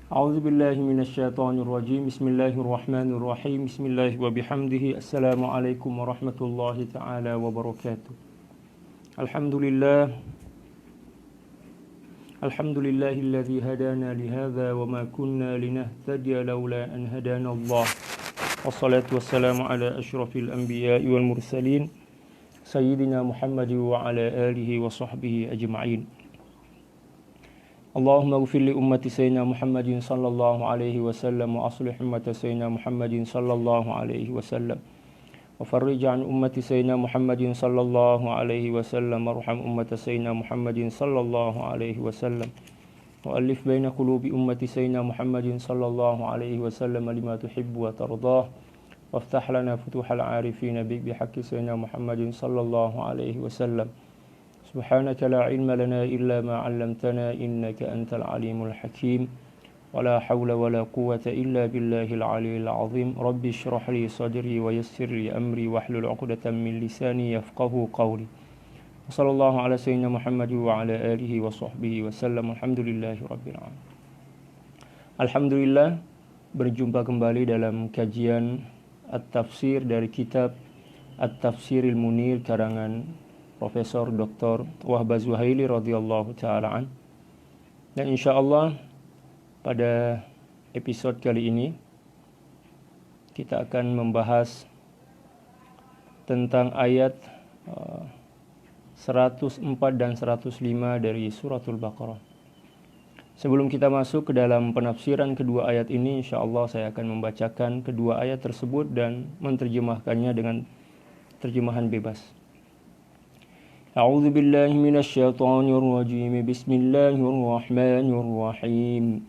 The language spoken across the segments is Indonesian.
A'udzu billahi minasyaitonir rajim. Bismillahirrahmanirrahim. Bismillah wa bihamdihi. Assalamualaikum warahmatullahi taala wabarakatuh. Alhamdulillah. Alhamdulillahilladzi hadana li hadza wa ma kunna linahtadiya laula an hadana Allah. Wassalatu wassalamu ala asyrafil anbiya'i wal mursalin sayyidina Muhammad wa ala alihi wa sahbihi ajma'in. Allahumma ighfir li ummati sayyidina Muhammadin sallallahu alaihi wasallam wa aslih ummata sayyidina Muhammadin sallallahu alaihi wasallam wa farrij an ummati sayyidina Muhammadin sallallahu alaihi wasallam warham ummata sayyidina Muhammadin sallallahu alaihi wasallam wa alif baina qulubi ummati sayyidina Muhammadin sallallahu alaihi wasallam lima tuhibbu wa tardah waftah lana futuhal arifin bihaqqi sayyidina Muhammadin sallallahu alaihi wasallam. Subhanaka la ilma lana illa ma 'allamtana innaka antal alimul hakim. Wala hawla wala quwwata illa billahil aliyyil azim. Rabbi shrah li sadri wa yassir li amri wahlul 'uqdatam min lisani yafqahu qawli. Sallallahu ala sayyidina Muhammad wa ala alihi wa sahbihi wa sallam. Alhamdulillahi rabbil alamin. Alhamdulillah, berjumpa kembali dalam kajian at-tafsir dari kitab At-Tafsiril Munir karangan Profesor Dr. Wahbah Zuhaili radhiyallahu taala an. Dan insyaallah pada episode kali ini kita akan membahas tentang ayat 104 dan 105 dari suratul Baqarah. Sebelum kita masuk ke dalam penafsiran kedua ayat ini, insyaallah saya akan membacakan kedua ayat tersebut dan menerjemahkannya dengan terjemahan bebas. A'udzu billahi minasyaitonir rajim. Bismillahirrahmanirrahim.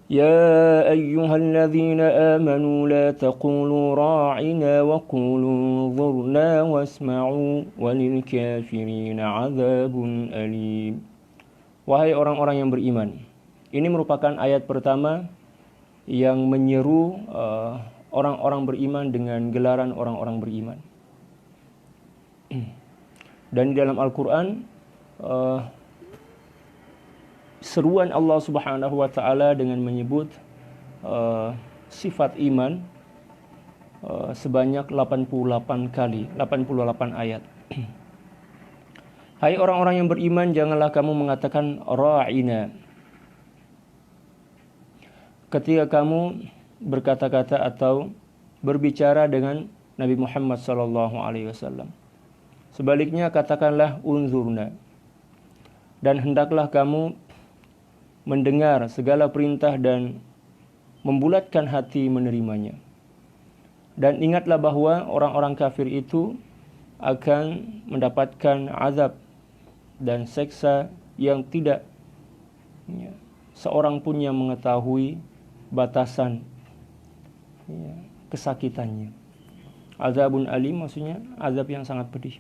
Ya ayyuhalladzina amanu la taqulu ra'ina wa qulu dhurna wasma'u walil kafirina 'adzabun alim. Wahai orang-orang yang beriman. Ini merupakan ayat pertama yang menyeru orang-orang beriman dengan gelaran orang-orang beriman. Dan di dalam Al-Quran seruan Allah Subhanahu wa taala dengan menyebut sifat iman sebanyak 88 kali, 88 ayat. Hai orang-orang yang beriman, janganlah kamu mengatakan ra'ina ketika kamu berkata-kata atau berbicara dengan Nabi Muhammad sallallahu alaihi wasallam. Sebaliknya katakanlah unzurna. Dan hendaklah kamu mendengar segala perintah dan membulatkan hati menerimanya. Dan ingatlah bahwa orang-orang kafir itu akan mendapatkan azab dan seksa yang tidak seorang pun yang mengetahui batasan kesakitannya. Azabun alim maksudnya azab yang sangat pedih.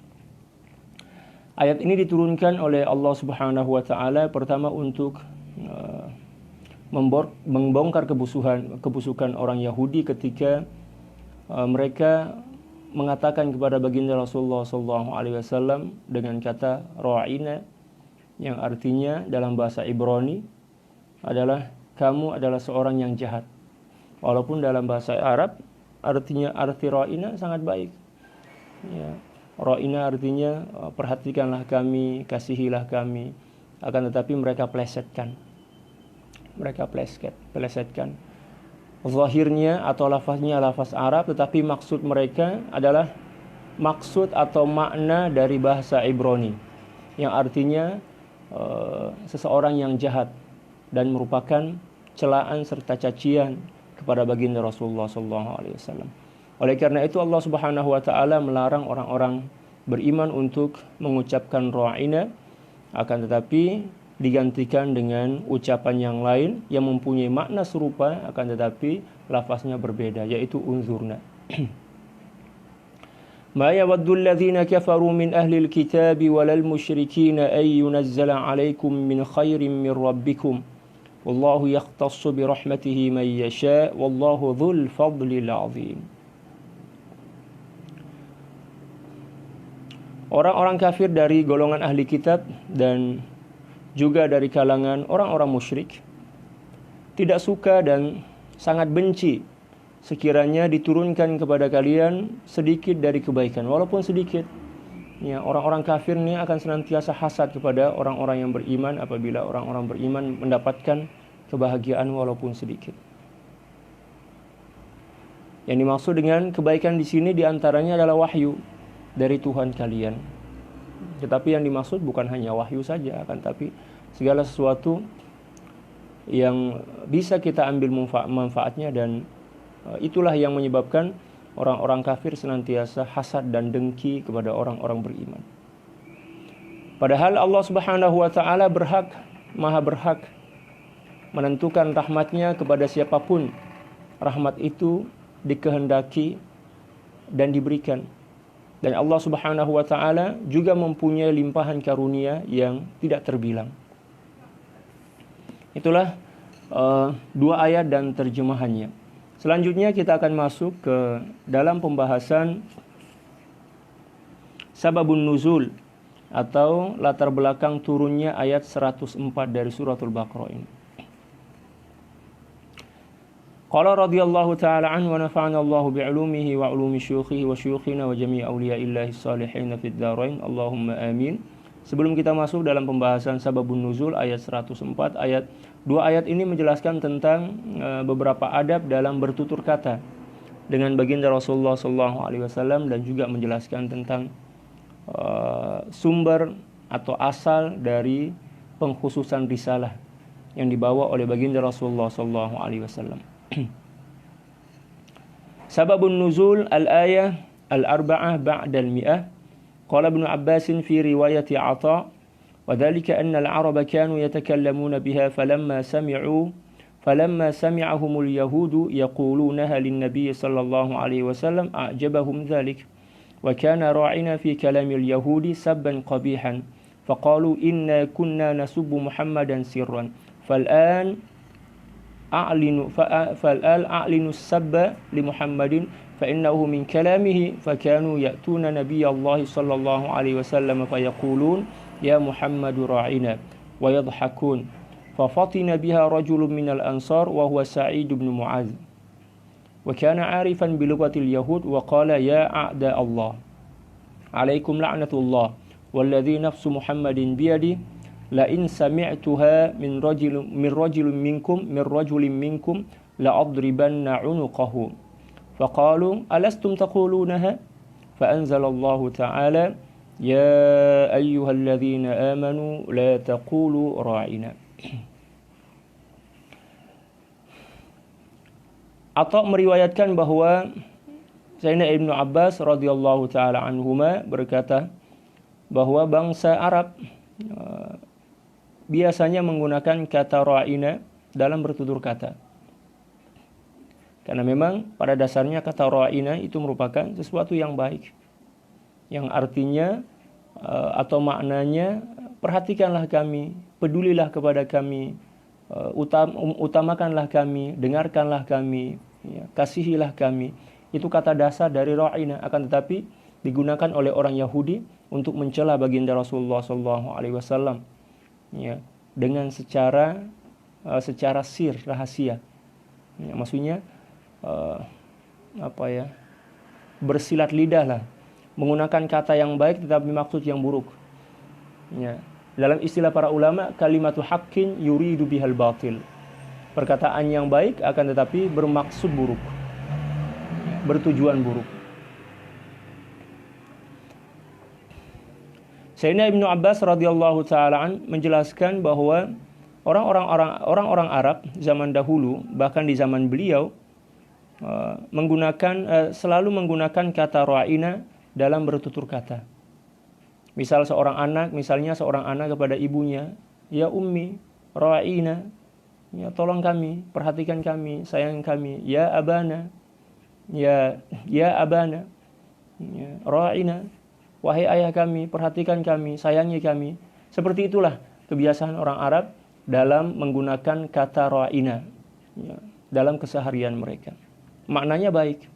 Ayat ini diturunkan oleh Allah Subhanahu wa taala pertama untuk membongkar kebusukan orang Yahudi ketika mereka mengatakan kepada baginda Rasulullah sallallahu alaihi wasallam dengan kata ra'ina, yang artinya dalam bahasa Ibrani adalah kamu adalah seorang yang jahat. Walaupun dalam bahasa Arab arti ra'ina sangat baik. Ya. Ra'ina artinya perhatikanlah kami, kasihilah kami. Akan tetapi mereka plesetkan. Zahirnya atau lafaznya lafaz Arab, tetapi maksud mereka adalah maksud atau makna dari bahasa Ibrani yang artinya seseorang yang jahat dan merupakan celaan serta cacian kepada baginda Rasulullah SAW. Oleh karena itu Allah Subhanahu wa taala melarang orang-orang beriman untuk mengucapkan ra'ina, akan tetapi digantikan dengan ucapan yang lain yang mempunyai makna serupa akan tetapi lafaznya berbeda, yaitu unzurna. Ma yawaddu alladhina kafaru min ahli alkitabi walal musyrikin ay yunazzala alaykum min khairin min rabbikum wallahu yakhtassu bi rahmatihi man yasha wallahu dhul fadlil azim. Orang-orang kafir dari golongan ahli kitab dan juga dari kalangan orang-orang musyrik tidak suka dan sangat benci sekiranya diturunkan kepada kalian sedikit dari kebaikan, walaupun sedikit. Ya, orang-orang kafir ini akan senantiasa hasad kepada orang-orang yang beriman apabila orang-orang beriman mendapatkan kebahagiaan walaupun sedikit. Yang dimaksud dengan kebaikan di sini diantaranya adalah wahyu dari Tuhan kalian. Tetapi yang dimaksud bukan hanya wahyu saja, akan tapi segala sesuatu yang bisa kita ambil manfaatnya, dan itulah yang menyebabkan orang-orang kafir senantiasa hasad dan dengki kepada orang-orang beriman. Padahal Allah Subhanahu wa taala maha berhak menentukan rahmatnya kepada siapapun rahmat itu dikehendaki dan diberikan. Dan Allah Subhanahu wa taala juga mempunyai limpahan karunia yang tidak terbilang. Itulah dua ayat dan terjemahannya. Selanjutnya kita akan masuk ke dalam pembahasan sababun nuzul atau latar belakang turunnya ayat 104 dari suratul Baqarah ini. Qala radhiyallahu ta'ala anhu wa nafa'ana Allahu bi'ulumihi wa 'ulumi syuyukhihi wa syuyukhina wa jami'i awliya'illahi shalihin fid dharain. Allahumma amin. Sebelum kita masuk dalam pembahasan sababun nuzul ayat 104, dua ayat ini menjelaskan tentang beberapa adab dalam bertutur kata dengan baginda Rasulullah SAW, dan juga menjelaskan tentang sumber atau asal dari pengkhususan risalah yang dibawa oleh baginda Rasulullah SAW. Sababun nuzul al-ayah al-arba'ah ba'da al-mi'ah. قال ابن عباس في رواية عطاء وذلك أن العرب كانوا يتكلمون بها فلما سمعهم اليهود يقولونها للنبي صلى الله عليه وسلم أعجبهم ذلك وكان راعنا في كلام اليهود سبا قبيحا فقالوا إنا كنا نسب محمدا سرا فالآن أعلن السب لمحمد فإنه من كلامه فكانوا يأتون نبي الله صلى الله عليه وسلم فيقولون يا محمد راعنا ويضحكون ففطن بها رجل من الأنصار وهو سعيد بن معاذ وكان عارفا بلغة اليهود وقال يا أعداء الله عليكم لعنة الله والذي نفس محمد بيده لئن سمعتها من رجل منكم لأضربن عنقه فقالوا ألستم تقولونها فأنزل الله تعالى يا أيها الذين آمنوا لا تقولوا راعنا. Atha meriwayatkan bahwa Sayyidina Ibnu Abbas radhiyallahu taala anhuma berkata bahwa bangsa Arab biasanya menggunakan kata ra'ina dalam bertutur kata. Karena memang pada dasarnya kata ra'ina itu merupakan sesuatu yang baik, yang artinya atau maknanya perhatikanlah kami, pedulilah kepada kami, utamakanlah kami, dengarkanlah kami, ya, kasihilah kami. Itu kata dasar dari ra'ina, akan tetapi digunakan oleh orang Yahudi untuk mencela baginda Rasulullah SAW, ya, dengan secara sir, rahasia. Ya, maksudnya bersilat lidah lah, menggunakan kata yang baik tetapi maksud yang buruk. Ya. Dalam istilah para ulama, kalimatu haqqin yuridu bihal batil. Perkataan yang baik akan tetapi bermaksud buruk, bertujuan buruk. Sayyidina Ibnu Abbas radhiyallahu taala menjelaskan bahwa orang-orang Arab zaman dahulu, bahkan di zaman beliau, selalu menggunakan kata ra'ina dalam bertutur kata. Misalnya seorang anak kepada ibunya, ya ummi ra'ina, ya tolong kami, perhatikan kami, sayang kami, ya abana, ya abana, ya ra'ina, wahai ayah kami, perhatikan kami, sayangi kami. Seperti itulah kebiasaan orang Arab dalam menggunakan kata ra'ina, ya, dalam keseharian mereka. Maknanya baik,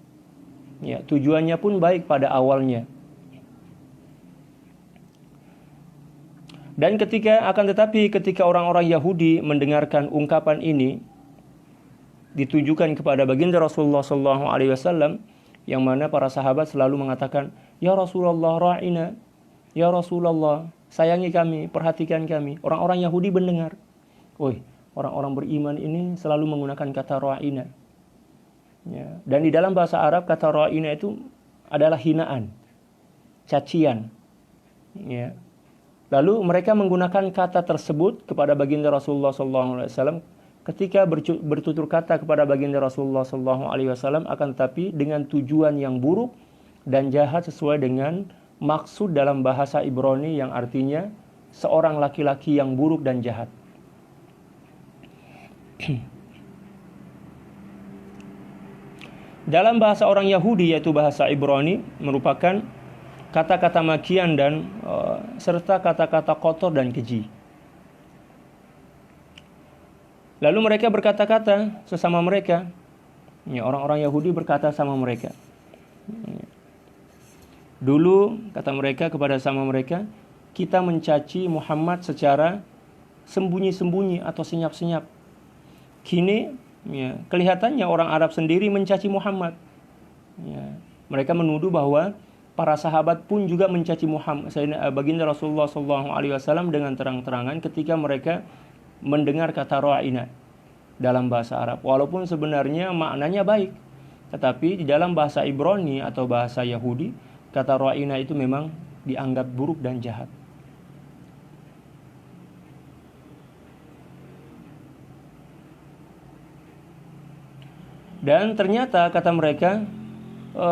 ya, tujuannya pun baik pada awalnya. Dan ketika orang-orang Yahudi mendengarkan ungkapan ini, ditujukan kepada baginda Rasulullah sallallahu alaihi wasallam, yang mana para sahabat selalu mengatakan, "Ya Rasulullah, ra'ina. Ya Rasulullah, sayangi kami, perhatikan kami." Orang-orang Yahudi mendengar. Woi, orang-orang beriman ini selalu menggunakan kata ra'ina. Ya. Dan di dalam bahasa Arab kata ra'ina itu adalah hinaan, cacian. Ya. Lalu mereka menggunakan kata tersebut kepada baginda Rasulullah SAW ketika bertutur kata kepada baginda Rasulullah SAW, akan tetapi dengan tujuan yang buruk dan jahat sesuai dengan maksud dalam bahasa Ibrani yang artinya seorang laki-laki yang buruk dan jahat. Dalam bahasa orang Yahudi, yaitu bahasa Ibrani, merupakan kata-kata makian dan serta kata-kata kotor dan keji. Lalu mereka berkata-kata sesama mereka. Ya, orang-orang Yahudi berkata sama mereka. Dulu kata mereka kepada sama mereka, kita mencaci Muhammad secara sembunyi-sembunyi atau senyap-senyap. Kini ya, kelihatannya orang Arab sendiri mencaci Muhammad. Ya, mereka menuduh bahwa para sahabat pun juga mencaci Muhammad, baginda Rasulullah SAW dengan terang-terangan ketika mereka mendengar kata ra'ina dalam bahasa Arab. Walaupun sebenarnya maknanya baik, tetapi di dalam bahasa Ibrani atau bahasa Yahudi, kata ra'ina itu memang dianggap buruk dan jahat. Dan ternyata kata mereka,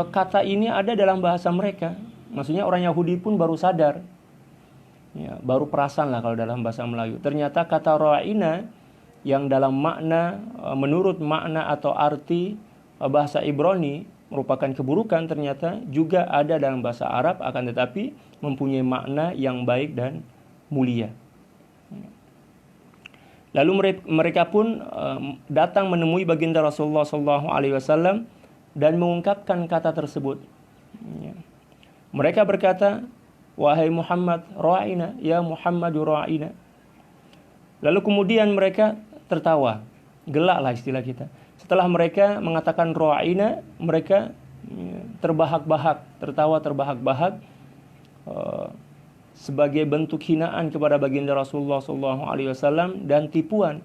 kata ini ada dalam bahasa mereka. Maksudnya orang Yahudi pun baru sadar, ya, baru perasan lah kalau dalam bahasa Melayu. Ternyata kata ra'ina yang dalam makna, menurut makna atau arti bahasa Ibrani merupakan keburukan, ternyata juga ada dalam bahasa Arab, akan tetapi mempunyai makna yang baik dan mulia. Lalu mereka pun datang menemui baginda Rasulullah SAW dan mengungkapkan kata tersebut. Mereka berkata, "Wahai Muhammad, ra'ina, ya Muhammadu ra'ina." Lalu kemudian mereka tertawa, gelak lah istilah kita. Setelah mereka mengatakan ra'ina, mereka terbahak-bahak, tertawa terbahak-bahak sebagai bentuk hinaan kepada baginda Rasulullah SAW dan tipuan.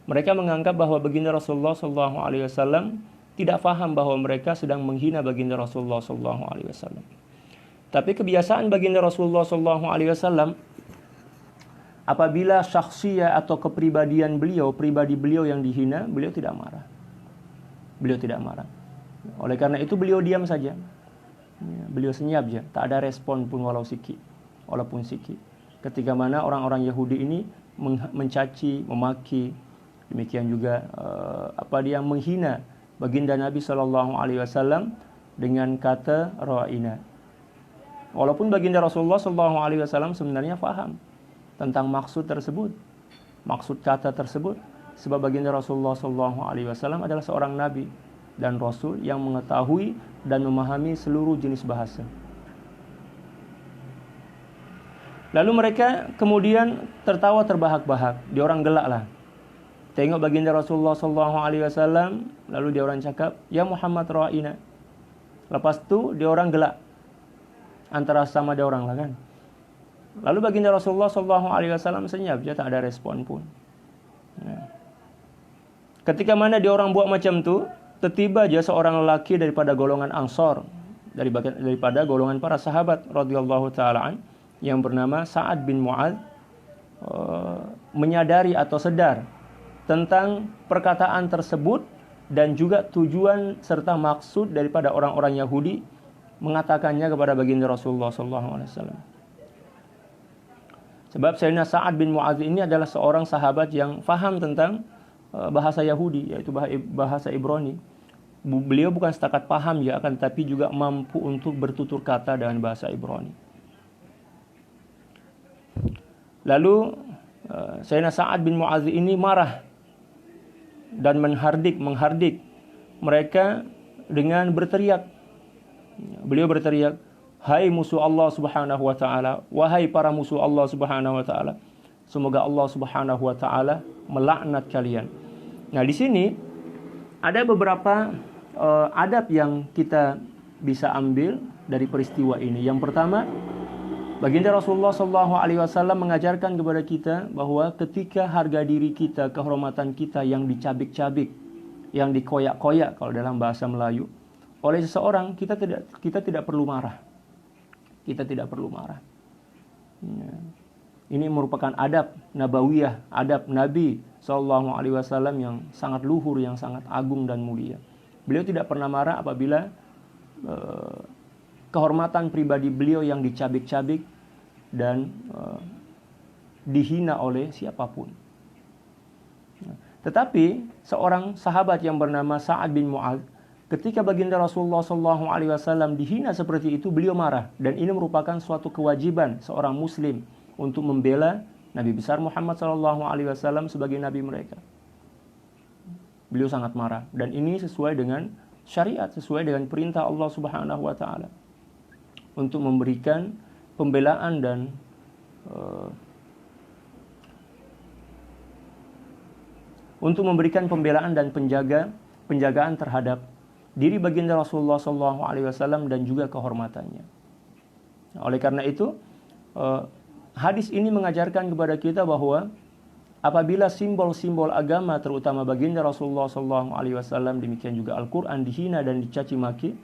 Mereka menganggap bahwa baginda Rasulullah SAW tidak faham bahwa mereka sedang menghina baginda Rasulullah SAW. Tapi kebiasaan baginda Rasulullah SAW, apabila syakhsiyah atau kepribadian beliau, pribadi beliau yang dihina, beliau tidak marah. Beliau tidak marah. Oleh karena itu beliau diam saja. Beliau senyap saja, tak ada respon pun walaupun sikit. Ketika mana orang-orang Yahudi ini mencaci, memaki, demikian juga dia menghina baginda Nabi SAW dengan kata ra'ina. Walaupun baginda Rasulullah SAW sebenarnya faham tentang maksud tersebut, maksud kata tersebut, sebab baginda Rasulullah SAW adalah seorang nabi dan rasul yang mengetahui dan memahami seluruh jenis bahasa. Lalu mereka kemudian tertawa terbahak-bahak, dia orang gelak lah. Tengok baginda Rasulullah SAW, lalu dia orang cakap, "Ya Muhammad ra'ina." Lepas tu dia orang gelak, antara sama dia orang lah kan. Lalu baginda Rasulullah SAW senyap, dia tak ada respon pun. Ketika mana dia orang buat macam tu, tiba-tiba aja seorang lelaki daripada golongan Ansor, daripada golongan para sahabat radhiyallahu ta'ala yang bernama Sa'ad bin Mu'adz, menyadari atau sadar tentang perkataan tersebut dan juga tujuan serta maksud daripada orang-orang Yahudi mengatakannya kepada baginda Rasulullah SAW. Sebab Sayyidina Sa'ad bin Mu'adz ini adalah seorang sahabat yang faham tentang bahasa Yahudi, yaitu bahasa Ibrani. Beliau bukan setakat paham ya, akan tetapi juga mampu untuk bertutur kata dengan bahasa Ibrani. Lalu Sayyidina Sa'ad bin Mu'adz ini marah dan menghardik mereka dengan berteriak. Beliau berteriak, "Hai musuh Allah Subhanahu wa taala, wahai para musuh Allah Subhanahu wa taala, semoga Allah Subhanahu wa taala melaknat kalian." Nah, di sini ada beberapa adab yang kita bisa ambil dari peristiwa ini. Yang pertama, baginda Rasulullah SAW mengajarkan kepada kita bahwa ketika harga diri kita, kehormatan kita yang dicabik-cabik, yang dikoyak-koyak kalau dalam bahasa Melayu oleh seseorang, kita tidak perlu marah. Kita tidak perlu marah. Ya. Ini merupakan adab nabawiyah, adab Nabi SAW yang sangat luhur, yang sangat agung dan mulia. Beliau tidak pernah marah apabila kehormatan pribadi beliau yang dicabik-cabik dan dihina oleh siapapun. Tetapi seorang sahabat yang bernama Sa'ad bin Mu'adz, ketika baginda Rasulullah SAW dihina seperti itu, beliau marah. Dan ini merupakan suatu kewajiban seorang muslim untuk membela Nabi besar Muhammad SAW sebagai nabi mereka. Beliau sangat marah, dan ini sesuai dengan syariat, sesuai dengan perintah Allah Subhanahu wa taala untuk memberikan pembelaan dan penjagaan terhadap diri baginda Rasulullah SAW dan juga kehormatannya. Oleh karena itu, hadis ini mengajarkan kepada kita bahwa apabila simbol-simbol agama, terutama baginda Rasulullah SAW, demikian juga Al-Quran dihina dan dicaci maki,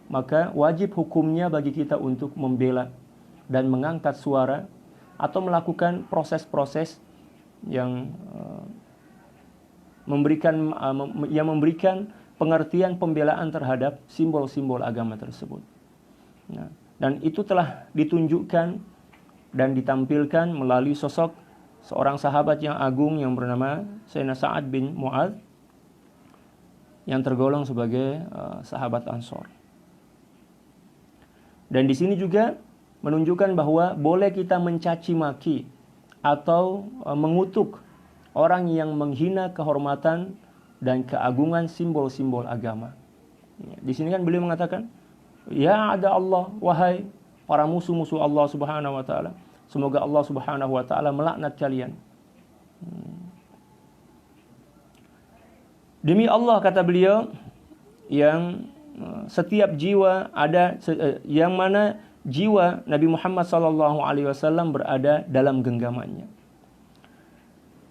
maka wajib hukumnya bagi kita untuk membela dan mengangkat suara atau melakukan proses-proses yang memberikan pengertian pembelaan terhadap simbol-simbol agama tersebut. Nah, dan itu telah ditunjukkan dan ditampilkan melalui sosok seorang sahabat yang agung yang bernama Sayyidina Sa'ad bin Mu'adz, yang tergolong sebagai sahabat Ansor. Dan di sini juga menunjukkan bahwa boleh kita mencaci maki atau mengutuk orang yang menghina kehormatan dan keagungan simbol-simbol agama. Di sini kan beliau mengatakan, ya ada Allah, wahai para musuh-musuh Allah Subhanahu wa taala, semoga Allah Subhanahu wa taala melaknat kalian. Demi Allah, kata beliau, yang setiap jiwa ada, yang mana jiwa Nabi Muhammad SAW berada dalam genggamannya.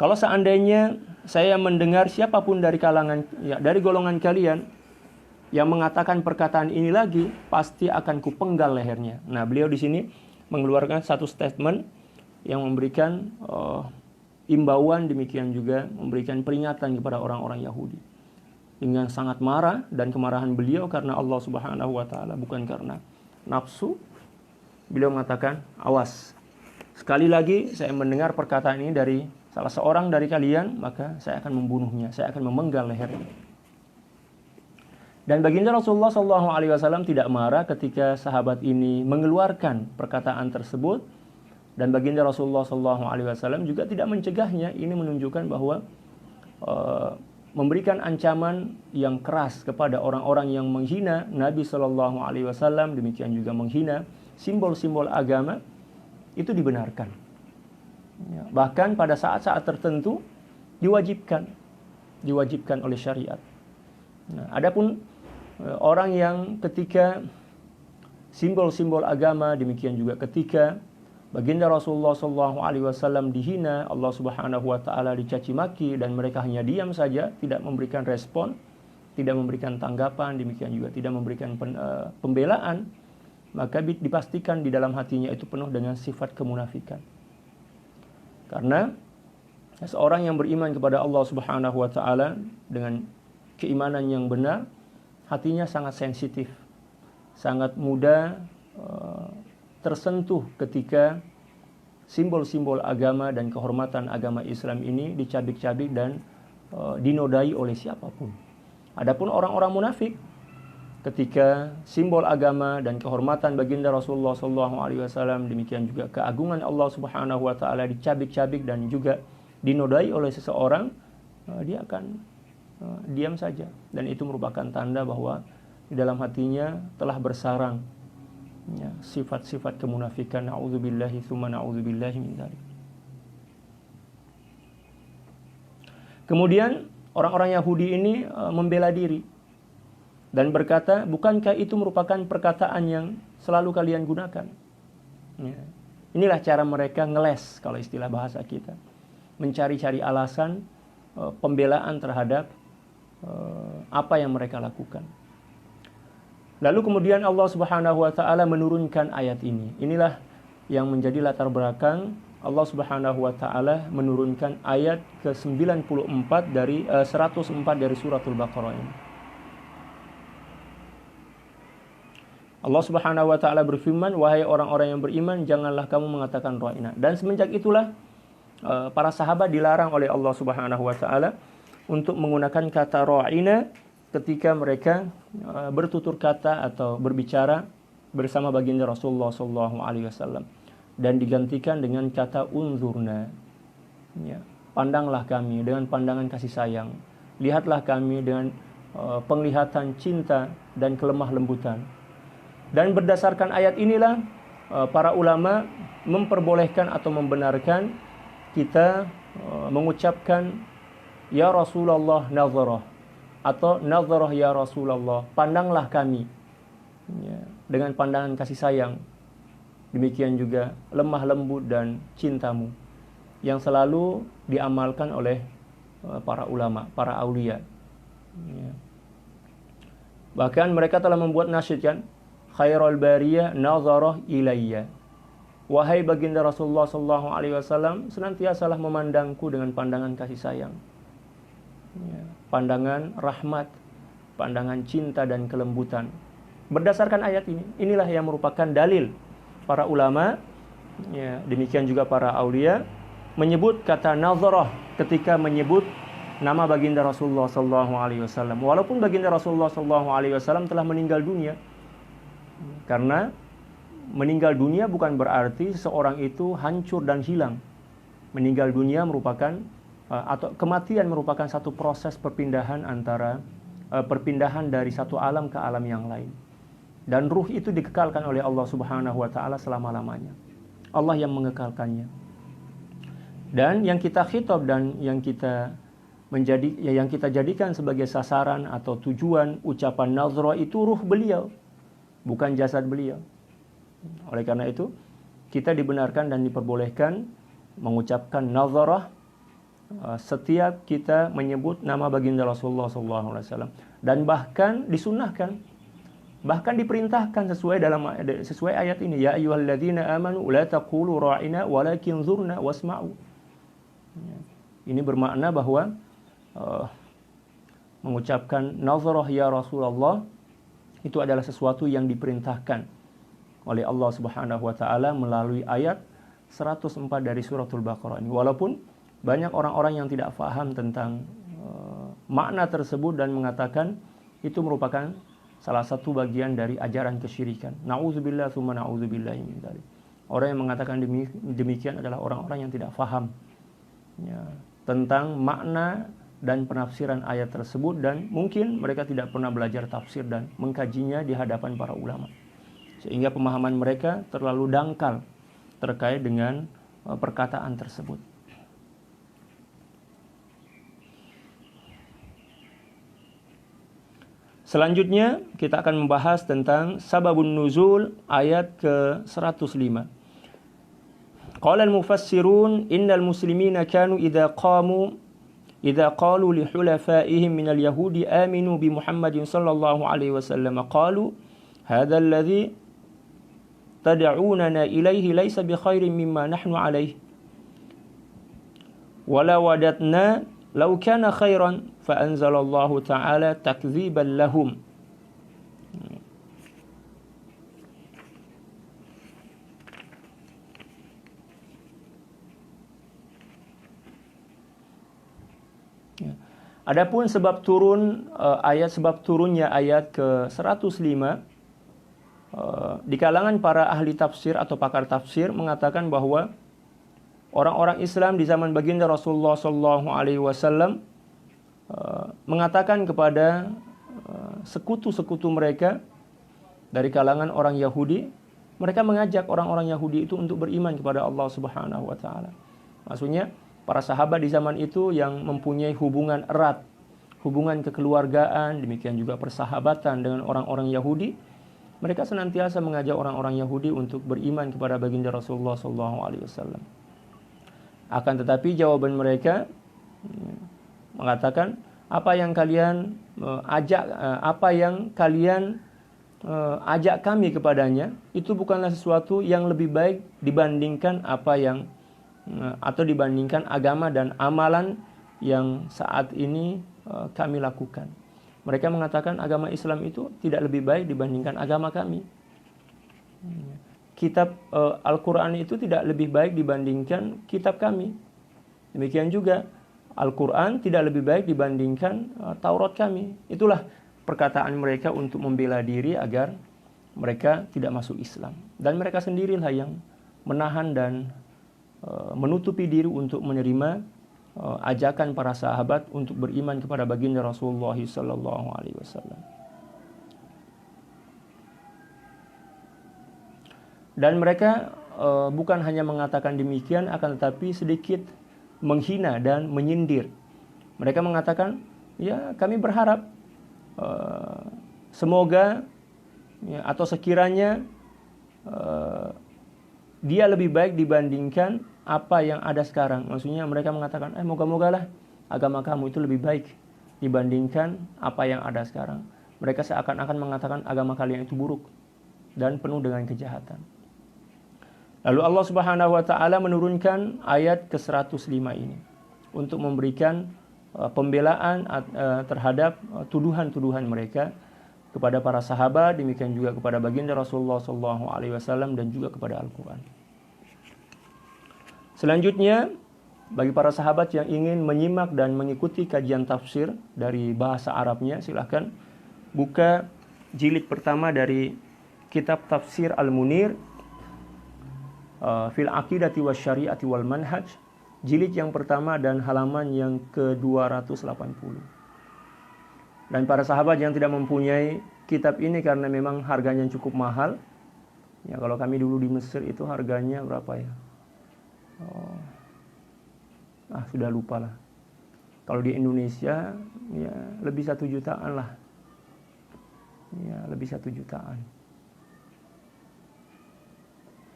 Kalau seandainya saya mendengar siapapun dari golongan kalian yang mengatakan perkataan ini lagi, pasti akan kupenggal lehernya. Nah, beliau di sini mengeluarkan satu statement yang memberikan imbauan, demikian juga memberikan peringatan kepada orang-orang Yahudi. Dengan sangat marah, dan kemarahan beliau karena Allah Subhanahu wa taala, bukan karena nafsu. Beliau mengatakan, awas, sekali lagi saya mendengar perkataan ini dari salah seorang dari kalian, maka saya akan membunuhnya, saya akan memenggal lehernya. Dan baginda Rasulullah SAW tidak marah ketika sahabat ini mengeluarkan perkataan tersebut, dan baginda Rasulullah SAW juga tidak mencegahnya. Ini menunjukkan bahwa memberikan ancaman yang keras kepada orang-orang yang menghina Nabi SAW, demikian juga menghina simbol-simbol agama, itu dibenarkan. Ya, bahkan pada saat-saat tertentu diwajibkan oleh syariat. Nah, adapun orang yang ketika simbol-simbol agama, demikian juga ketika baginda Rasulullah SAW dihina, Allah Subhanahu wa taala dicaci maki, dan mereka hanya diam saja, tidak memberikan respon, tidak memberikan tanggapan, demikian juga tidak memberikan pembelaan, maka dipastikan di dalam hatinya itu penuh dengan sifat kemunafikan. Karena seorang yang beriman kepada Allah Subhanahu wa taala dengan keimanan yang benar, hatinya sangat sensitif, sangat mudah tersentuh ketika simbol-simbol agama dan kehormatan agama Islam ini dicabik-cabik dan dinodai oleh siapapun. Adapun orang-orang munafik, ketika simbol agama dan kehormatan baginda Rasulullah SAW, demikian juga keagungan Allah Subhanahu wa taala dicabik-cabik dan juga dinodai oleh seseorang, dia akan diam saja, dan itu merupakan tanda bahwa di dalam hatinya telah bersarang sifat-sifat kemunafikan. Na'udzubillahi tsumma na'udzubillahi min dzalik. Kemudian Orang-orang Yahudi ini membela diri dan berkata, bukankah itu merupakan perkataan yang selalu kalian gunakan? Ya. Inilah cara mereka ngeles, kalau istilah bahasa kita. Mencari-cari alasan pembelaan terhadap apa yang mereka lakukan. Lalu kemudian Allah Subhanahu wa taala menurunkan ayat ini. Inilah yang menjadi latar belakang Allah Subhanahu wa taala menurunkan ayat ke-94 dari 104 dari suratul Baqarah ini. Allah Subhanahu wa taala berfirman, "Wahai orang-orang yang beriman, janganlah kamu mengatakan ra'ina." Dan semenjak itulah para sahabat dilarang oleh Allah Subhanahu wa taala untuk menggunakan kata ra'ina ketika mereka bertutur kata atau berbicara bersama baginda Rasulullah sallallahu alaihi wasallam, dan digantikan dengan kata unzurna. Ya, pandanglah kami dengan pandangan kasih sayang. Lihatlah kami dengan penglihatan cinta dan kelemah lembutan. Dan berdasarkan ayat inilah para ulama memperbolehkan atau membenarkan kita mengucapkan ya Rasulullah nazarah atau nazarah ya Rasulullah, pandanglah kami ya, dengan pandangan kasih sayang. Demikian juga lemah lembut dan cintamu, yang selalu diamalkan oleh para ulama, para aulia. Ya. Bahkan mereka telah membuat nasyid kan, khairul bariyah nazarah ilayya. Wahai baginda Rasulullah sallallahu alaihi wasallam, senantiasalah memandangku dengan pandangan kasih sayang. Ya, pandangan rahmat, pandangan cinta dan kelembutan. Berdasarkan ayat ini, inilah yang merupakan dalil para ulama, ya, demikian juga para aulia menyebut kata nazarah ketika menyebut nama baginda Rasulullah sallallahu alaihi wasallam. Walaupun baginda Rasulullah sallallahu alaihi wasallam telah meninggal dunia. Karena meninggal dunia bukan berarti seorang itu hancur dan hilang. Meninggal dunia merupakan atau kematian merupakan satu proses perpindahan antara perpindahan dari satu alam ke alam yang lain. Dan ruh itu dikekalkan oleh Allah Subhanahu wa taala selama-lamanya. Allah yang mengekalkannya. Dan yang kita khitab dan yang kita jadikan sebagai sasaran atau tujuan ucapan nazarah itu ruh beliau, bukan jasad beliau. Oleh karena itu, kita dibenarkan dan diperbolehkan mengucapkan nazarah setiap kita menyebut nama baginda Rasulullah SAW, dan bahkan disunahkan, bahkan diperintahkan sesuai ayat ini, ya ayyuhalladzina amanu la taqulu ra'ina walakin zurna wasma'u. Ini bermakna bahwa mengucapkan nazarah ya Rasulullah itu adalah sesuatu yang diperintahkan oleh Allah Subhanahu wa taala melalui ayat 104 dari suratul Baqarah ini. Walaupun banyak orang-orang yang tidak paham tentang makna tersebut dan mengatakan itu merupakan salah satu bagian dari ajaran kesyirikan. Nauzubillah tsumma nauzubillah min dzalik. Orang yang mengatakan demikian adalah orang-orang yang tidak paham ya, tentang makna dan penafsiran ayat tersebut, dan mungkin mereka tidak pernah belajar tafsir dan mengkajinya di hadapan para ulama, sehingga pemahaman mereka terlalu dangkal terkait dengan perkataan tersebut. Selanjutnya kita akan membahas tentang sababun nuzul ayat ke-105. Qala al-mufassirun innal muslimina kanu idza qalu li hulafaihim minal yahudi aminu bi Muhammadin sallallahu alaihi wasallam qalu hadha alladhi tad'unana ilayhi laysa bi khairin mimma nahnu alayhi wala wadatna law kana khairan fa anzalallahu ta'ala takdziban lahum. Adapun sebab turunnya ayat ke-105 di kalangan para ahli tafsir atau pakar tafsir mengatakan bahwa orang-orang Islam di zaman baginda Rasulullah sallallahu alaihi wasallam mengatakan kepada sekutu-sekutu mereka dari kalangan orang Yahudi, mereka mengajak orang-orang Yahudi itu untuk beriman kepada Allah Subhanahu wa taala. Maksudnya para sahabat di zaman itu yang mempunyai hubungan erat hubungan kekeluargaan, demikian juga persahabatan dengan orang-orang Yahudi, mereka senantiasa mengajak orang-orang Yahudi untuk beriman kepada baginda Rasulullah SAW. Akan tetapi jawaban mereka mengatakan, apa yang kalian ajak kami kepadanya itu bukanlah sesuatu yang lebih baik dibandingkan dibandingkan agama dan amalan yang saat ini kami lakukan. Mereka mengatakan agama Islam itu tidak lebih baik dibandingkan agama kami. Kitab Al-Quran itu tidak lebih baik dibandingkan kitab kami. Demikian juga Al-Quran tidak lebih baik dibandingkan Taurat kami. Itulah perkataan mereka untuk membela diri agar mereka tidak masuk Islam. Dan mereka sendirilah yang menahan dan menutupi diri untuk menerima ajakan para sahabat untuk beriman kepada baginda Rasulullah SAW. Dan mereka bukan hanya mengatakan demikian, akan tetapi sedikit menghina dan menyindir. Mereka mengatakan, ya kami berharap semoga ya, atau sekiranya dia lebih baik dibandingkan apa yang ada sekarang. Maksudnya mereka mengatakan, moga-mogalah agama kamu itu lebih baik dibandingkan apa yang ada sekarang. Mereka seakan-akan mengatakan agama kalian itu buruk dan penuh dengan kejahatan. Lalu Allah Subhanahu wa taala menurunkan ayat ke-105 ini untuk memberikan pembelaan terhadap tuduhan-tuduhan mereka kepada para sahabat, demikian juga kepada baginda Rasulullah SAW dan juga kepada Al-Quran. Selanjutnya, bagi para sahabat yang ingin menyimak dan mengikuti kajian tafsir dari bahasa Arabnya, silahkan buka jilid pertama dari kitab Tafsir Al-Munir fil Aqidati Wasyari'ati wal Manhaj, jilid yang pertama dan halaman yang ke-280. Dan para sahabat yang tidak mempunyai kitab ini karena memang harganya cukup mahal. Ya, kalau kami dulu di Mesir itu harganya berapa ya? Sudah lupa lah. Kalau di Indonesia ya lebih 1 jutaan lah. Ya, lebih 1 jutaan.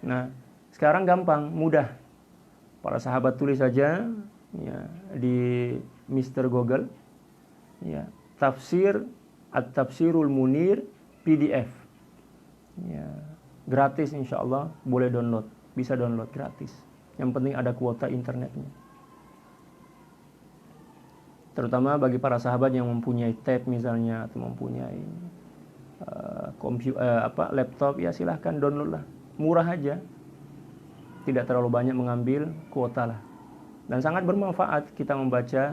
Nah, sekarang gampang, mudah. Para sahabat tulis saja ya, di Mr. Google ya, Tafsir At-Tafsirul Munir PDF. Ya, gratis insyaallah, boleh download, bisa download gratis. Yang penting ada kuota internetnya. Terutama bagi para sahabat yang mempunyai tab misalnya atau mempunyai laptop, ya silahkan download lah. Murah aja. Tidak terlalu banyak mengambil kuota lah. Dan sangat bermanfaat kita membaca,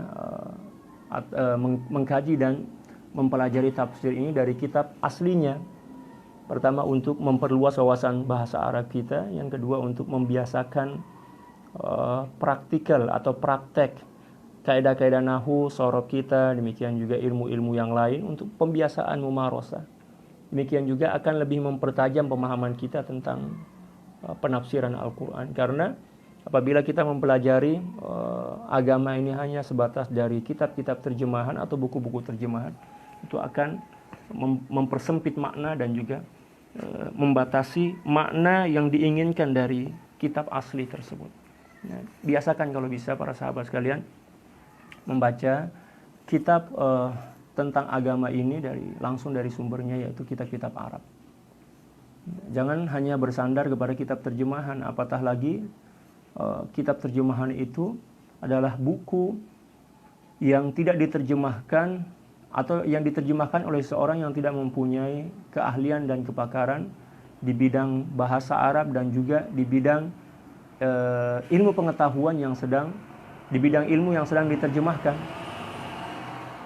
mengkaji dan mempelajari tafsir ini dari kitab aslinya. Pertama untuk memperluas wawasan bahasa Arab kita, yang kedua untuk membiasakan praktikal atau praktek kaidah-kaidah nahwu, sorof kita, demikian juga ilmu-ilmu yang lain untuk pembiasaan mumarosah. Demikian juga akan lebih mempertajam pemahaman kita tentang penafsiran Al-Quran. Karena apabila kita mempelajari agama ini hanya sebatas dari kitab-kitab terjemahan atau buku-buku terjemahan, itu akan mempersempit makna dan juga membatasi makna yang diinginkan dari kitab asli tersebut. Nah, biasakan kalau bisa para sahabat sekalian membaca kitab tentang agama ini langsung dari sumbernya, yaitu kitab-kitab Arab. Jangan hanya bersandar kepada kitab terjemahan, apatah lagi kitab terjemahan itu adalah buku yang tidak diterjemahkan atau yang diterjemahkan oleh seorang yang tidak mempunyai keahlian dan kepakaran di bidang bahasa Arab dan juga di bidang ilmu pengetahuan di bidang ilmu yang sedang diterjemahkan.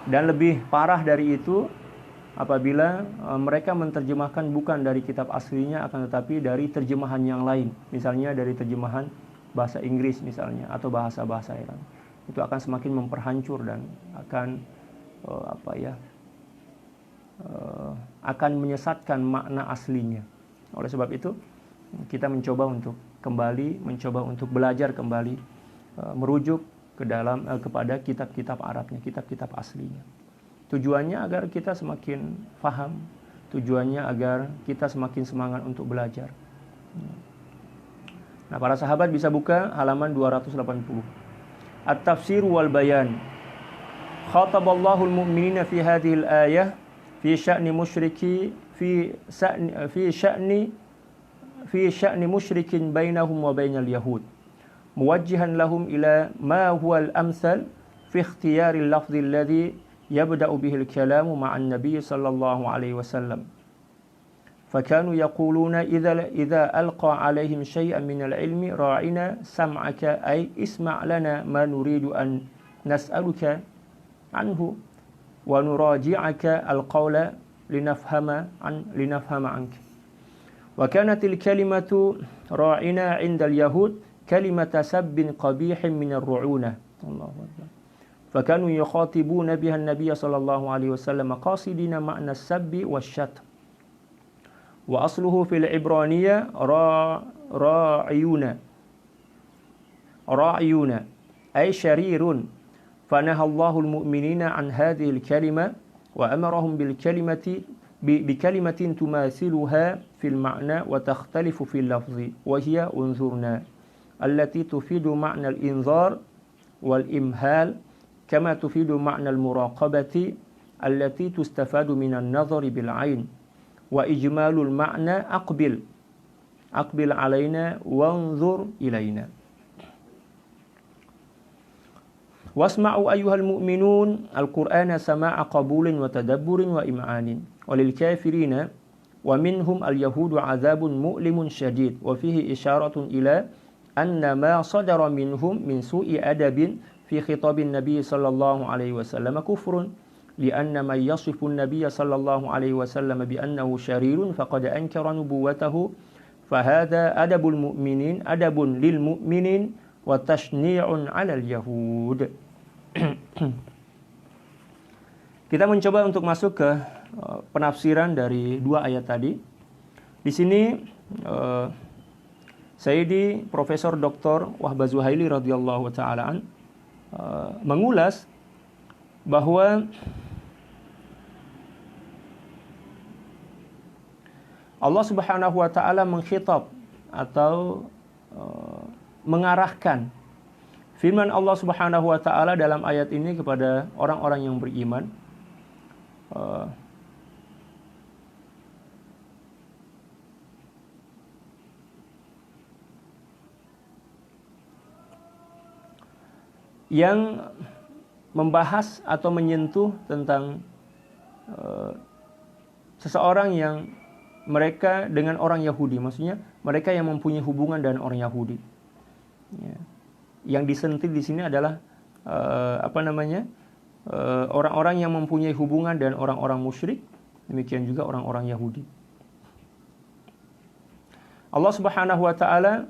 Dan lebih parah dari itu apabila mereka menerjemahkan bukan dari kitab aslinya, akan tetapi dari terjemahan yang lain, misalnya dari terjemahan bahasa Inggris misalnya atau bahasa-bahasa lain. Itu akan semakin memperhancur dan akan akan menyesatkan makna aslinya. Oleh sebab itu kita mencoba untuk belajar kembali, merujuk kepada kitab-kitab Arabnya, kitab-kitab aslinya. Tujuannya agar kita semakin faham, tujuannya agar kita semakin semangat untuk belajar. Nah, para sahabat bisa buka halaman 280. At-tafsir wal bayan. Khataballahu al-mu'minina fi hadhihi al-ayah fi sya'ni musyriki fi sya'ni musyrikin bainahum wa bainal yahud. Muwajjihan lahum ila ma huwa al-amthal fi ikhtiyari al-lafzi alladhi yabda'u bihi al-kalamu ma'an nabiy sallallahu alaihi wasallam. فكانوا يقولون إذا ألقى عليهم شيئا من العلم راعنا سمعك أي اسمع لنا ما نريد أن نسألك عنه ونراجعك القول لنفهم عنك. وكانت الكلمة راعنا عند اليهود كلمة سب قبيح من الرعونة. الله أكبر. فكانوا يخاطبون بها النبي صلى الله عليه وسلم قاصدين معنى السب والشتم. وأصله في العبرانية راعيون أي شرير. فنهى الله المؤمنين عن هذه الكلمة وأمرهم بكلمة تماثلها في المعنى وتختلف في اللفظ وهي انظرنا التي تفيد معنى الإنذار والإمهال كما تفيد معنى المراقبة التي تستفاد من النظر بالعين. وإجمال المعنى أقبل علينا وانظر إلينا. واسمعوا أيها المؤمنون القرآن سماع قبول وتدبر وإمعان. وللكافرين ومنهم اليهود عذاب مؤلم شديد. وفيه إشارة إلى أن ما صدر منهم من سوء أدب في خطاب النبي صلى الله عليه وسلم كفر. لأن من يصف النبي صلى الله عليه وسلم بأنه شرير فقد أنكر نبوته. فهذا أدب للمؤمنين وتشنيع على اليهود. Kita mencoba untuk masuk ke penafsiran dari dua ayat tadi. Di sini Sayyidi Profesor Dr. Wahbah Zuhaili radhiyallahu taala mengulas bahwa Allah Subhanahu wa taala mengkhitab atau mengarahkan firman Allah Subhanahu wa taala dalam ayat ini kepada orang-orang yang beriman. Yang membahas atau menyentuh tentang seseorang yang mereka dengan orang Yahudi, maksudnya mereka yang mempunyai hubungan dengan orang Yahudi. Ya. Yang disentuh di sini adalah orang-orang yang mempunyai hubungan dengan orang-orang musyrik, demikian juga orang-orang Yahudi. Allah Subhanahu wa taala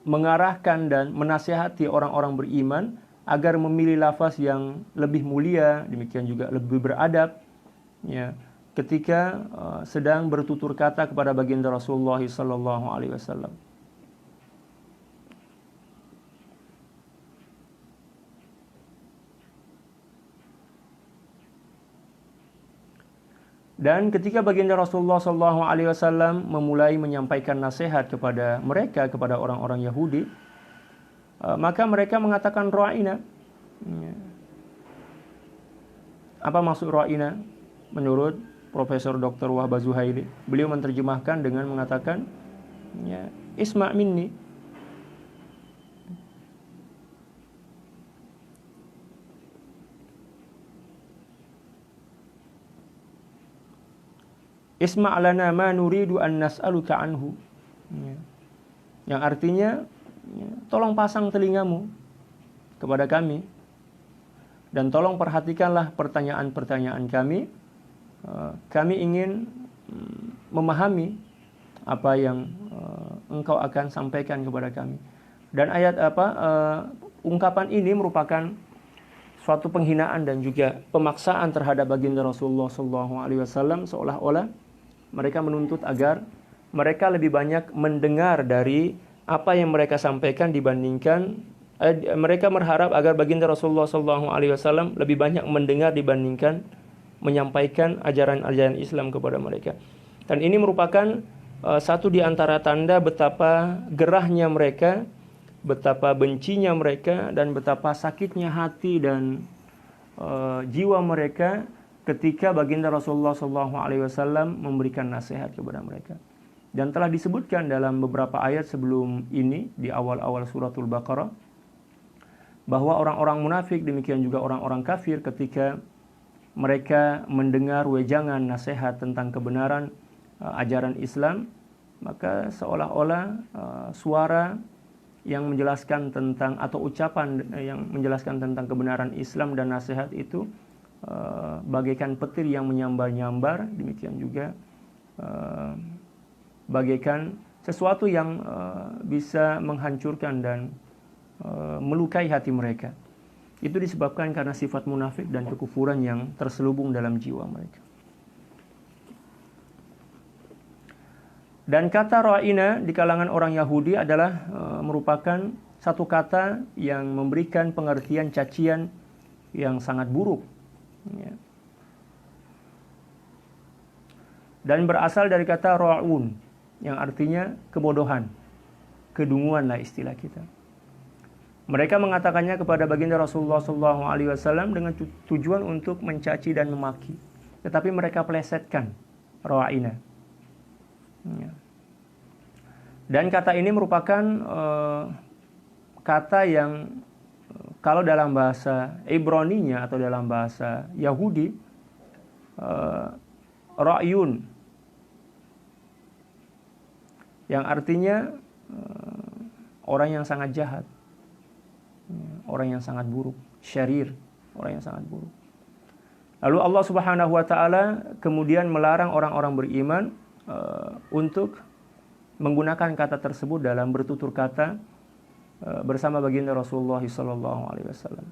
mengarahkan dan menasihati orang-orang beriman agar memilih lafaz yang lebih mulia, demikian juga lebih beradab, ya, ketika sedang bertutur kata kepada baginda Rasulullah sallallahu alaihi wasallam. Dan ketika baginda Rasulullah sallallahu alaihi wasallam memulai menyampaikan nasihat kepada mereka, kepada orang-orang Yahudi, maka mereka mengatakan ra'ina. Apa maksud ra'ina? Menurut Profesor Dr. Wahbah Zuhaili, beliau menerjemahkan dengan mengatakan, ya, isma' minni. Isma' lana ma nuridu an nas'aluka anhu. Ya. Yang artinya, ya, tolong pasang telingamu kepada kami dan tolong perhatikanlah pertanyaan-pertanyaan kami. Kami ingin memahami apa yang engkau akan sampaikan kepada kami. Dan ungkapan ini merupakan suatu penghinaan dan juga pemaksaan terhadap baginda Rasulullah SAW, seolah-olah mereka menuntut agar mereka lebih banyak mendengar dari apa yang mereka sampaikan dibandingkan Mereka berharap agar baginda Rasulullah SAW lebih banyak mendengar dibandingkan menyampaikan ajaran-ajaran Islam kepada mereka. Dan ini merupakan satu di antara tanda betapa gerahnya mereka, betapa bencinya mereka, dan betapa sakitnya hati dan jiwa mereka ketika baginda Rasulullah SAW memberikan nasihat kepada mereka. Dan telah disebutkan dalam beberapa ayat sebelum ini di awal-awal suratul Baqarah bahwa orang-orang munafik, demikian juga orang-orang kafir, ketika mereka mendengar wejangan nasihat tentang kebenaran ajaran Islam, maka seolah-olah suara yang menjelaskan tentang atau ucapan yang menjelaskan tentang kebenaran Islam dan nasihat itu bagaikan petir yang menyambar-nyambar, demikian juga bagaikan sesuatu yang bisa menghancurkan dan melukai hati mereka. Itu disebabkan karena sifat munafik dan kekufuran yang terselubung dalam jiwa mereka. Dan kata ra'ina di kalangan orang Yahudi adalah merupakan satu kata yang memberikan pengertian cacian yang sangat buruk. Ya. Dan berasal dari kata ra'un yang artinya kebodohan, kedunguan lah istilah kita. Mereka mengatakannya kepada baginda Rasulullah SAW dengan tujuan untuk mencaci dan memaki. Tetapi mereka plesetkan ra'ina. Ya. Dan kata ini merupakan kata yang kalau dalam bahasa Ibraninya atau dalam bahasa Yahudi ra'yun, yang artinya orang yang sangat jahat, orang yang sangat buruk, syarir, orang yang sangat buruk. Lalu Allah Subhanahu wa taala kemudian melarang orang-orang beriman untuk menggunakan kata tersebut dalam bertutur kata bersama baginda Rasulullah SAW,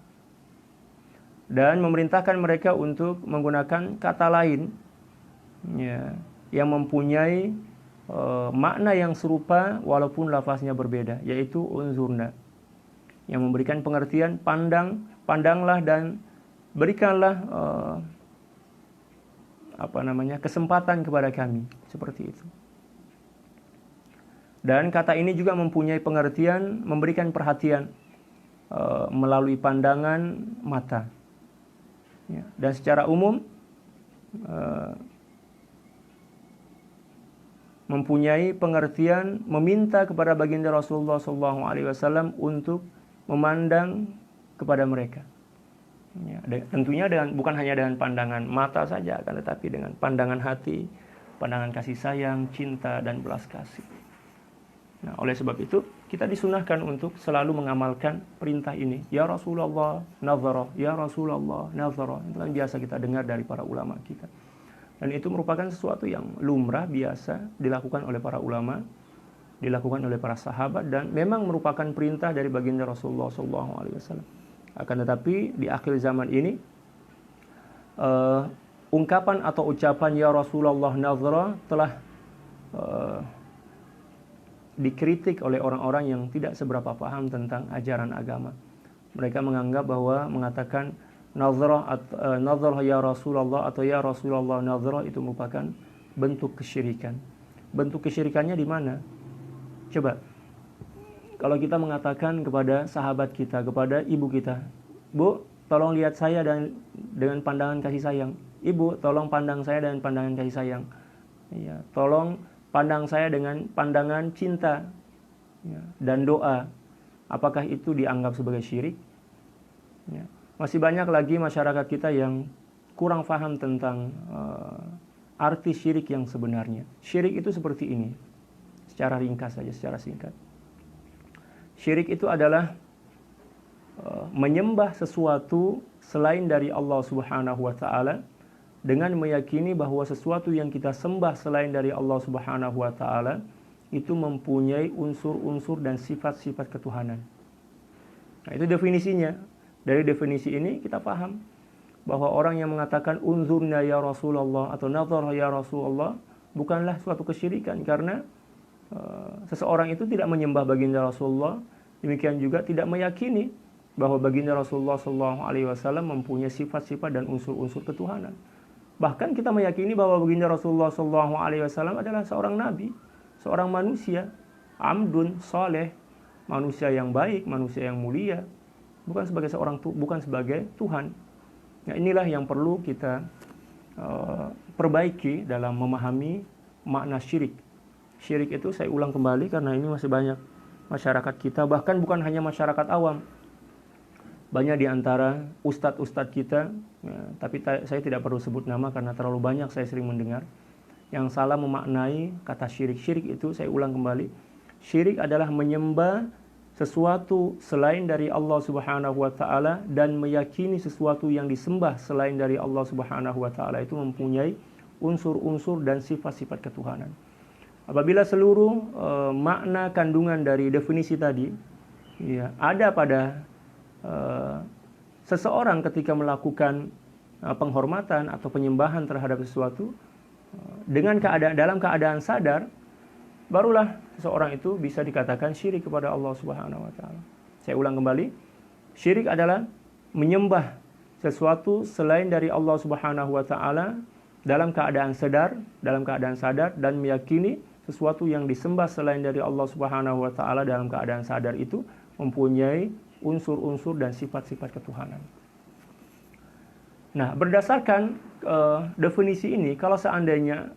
dan memerintahkan mereka untuk menggunakan kata lain ya, yang mempunyai makna yang serupa walaupun lafaznya berbeda, yaitu unzurna, yang memberikan pengertian pandanglah dan berikanlah kesempatan kepada kami, seperti itu. Dan kata ini juga mempunyai pengertian memberikan perhatian melalui pandangan mata. Ya, dan secara umum mempunyai pengertian meminta kepada baginda Rasulullah SAW untuk memandang kepada mereka. Ya, tentunya bukan hanya dengan pandangan mata saja, akan tetapi dengan pandangan hati, pandangan kasih sayang, cinta, dan belas kasih. Nah, oleh sebab itu kita disunahkan untuk selalu mengamalkan perintah ini. Ya Rasulullah nazara, ya Rasulullah nazara. Itu kan biasa kita dengar dari para ulama kita. Dan itu merupakan sesuatu yang lumrah biasa dilakukan oleh para ulama, dilakukan oleh para sahabat, dan memang merupakan perintah dari baginda Rasulullah SAW. Akan tetapi di akhir zaman ini ungkapan atau ucapan ya Rasulullah nazara telah dikritik oleh orang-orang yang tidak seberapa paham tentang ajaran agama. Mereka menganggap bahwa mengatakan nazarah ya Rasulullah atau ya Rasulullah nazarah itu merupakan bentuk kesyirikan. Bentuk kesyirikannya di mana? Coba, kalau kita mengatakan kepada sahabat kita, kepada ibu kita, Bu, tolong lihat saya dengan pandangan kasih sayang. Ibu, tolong pandang saya dengan pandangan kasih sayang. Ya, tolong pandang saya dengan pandangan cinta ya, dan doa. Apakah itu dianggap sebagai syirik? Ya. Masih banyak lagi masyarakat kita yang kurang paham tentang arti syirik yang sebenarnya. Syirik itu seperti ini. Secara ringkas saja, secara singkat. Syirik itu adalah menyembah sesuatu selain dari Allah Subhanahu wa taala, dengan meyakini bahwa sesuatu yang kita sembah selain dari Allah Subhanahu wa taala itu mempunyai unsur-unsur dan sifat-sifat ketuhanan. Nah, itu definisinya. Dari definisi ini kita paham bahwa orang yang mengatakan unzurna ya Rasulullah atau nazar ya Rasulullah bukanlah suatu kesyirikan, karena seseorang itu tidak menyembah baginda Rasulullah Demikian juga tidak meyakini bahwa baginda Rasulullah SAW mempunyai sifat-sifat dan unsur-unsur ketuhanan. Bahkan kita meyakini bahwa baginda Rasulullah SAW adalah seorang nabi, seorang manusia, amdun, soleh, manusia yang baik, manusia yang mulia, bukan sebagai Tuhan. Nah, inilah yang perlu kita perbaiki dalam memahami makna syirik. Syirik itu saya ulang kembali karena ini masih banyak masyarakat kita, bahkan bukan hanya masyarakat awam. Banyak di antara ustadz-ustadz kita, ya, tapi saya tidak perlu sebut nama karena terlalu banyak saya sering mendengar, yang salah memaknai kata syirik. Syirik itu, saya ulang kembali, syirik adalah menyembah sesuatu selain dari Allah Subhanahu wa Ta'ala dan meyakini sesuatu yang disembah selain dari Allah Subhanahu wa Ta'ala itu mempunyai unsur-unsur dan sifat-sifat ketuhanan. Apabila seluruh makna kandungan dari definisi tadi ya, ada pada seseorang ketika melakukan penghormatan atau penyembahan terhadap sesuatu dalam keadaan sadar, barulah seseorang itu bisa dikatakan syirik kepada Allah Subhanahu wa Ta'ala. Saya ulang kembali, syirik adalah menyembah sesuatu selain dari Allah Subhanahu wa Ta'ala dalam keadaan sadar dan meyakini sesuatu yang disembah selain dari Allah Subhanahu wa Ta'ala dalam keadaan sadar itu mempunyai unsur-unsur dan sifat-sifat ketuhanan. Nah, berdasarkan definisi ini, kalau seandainya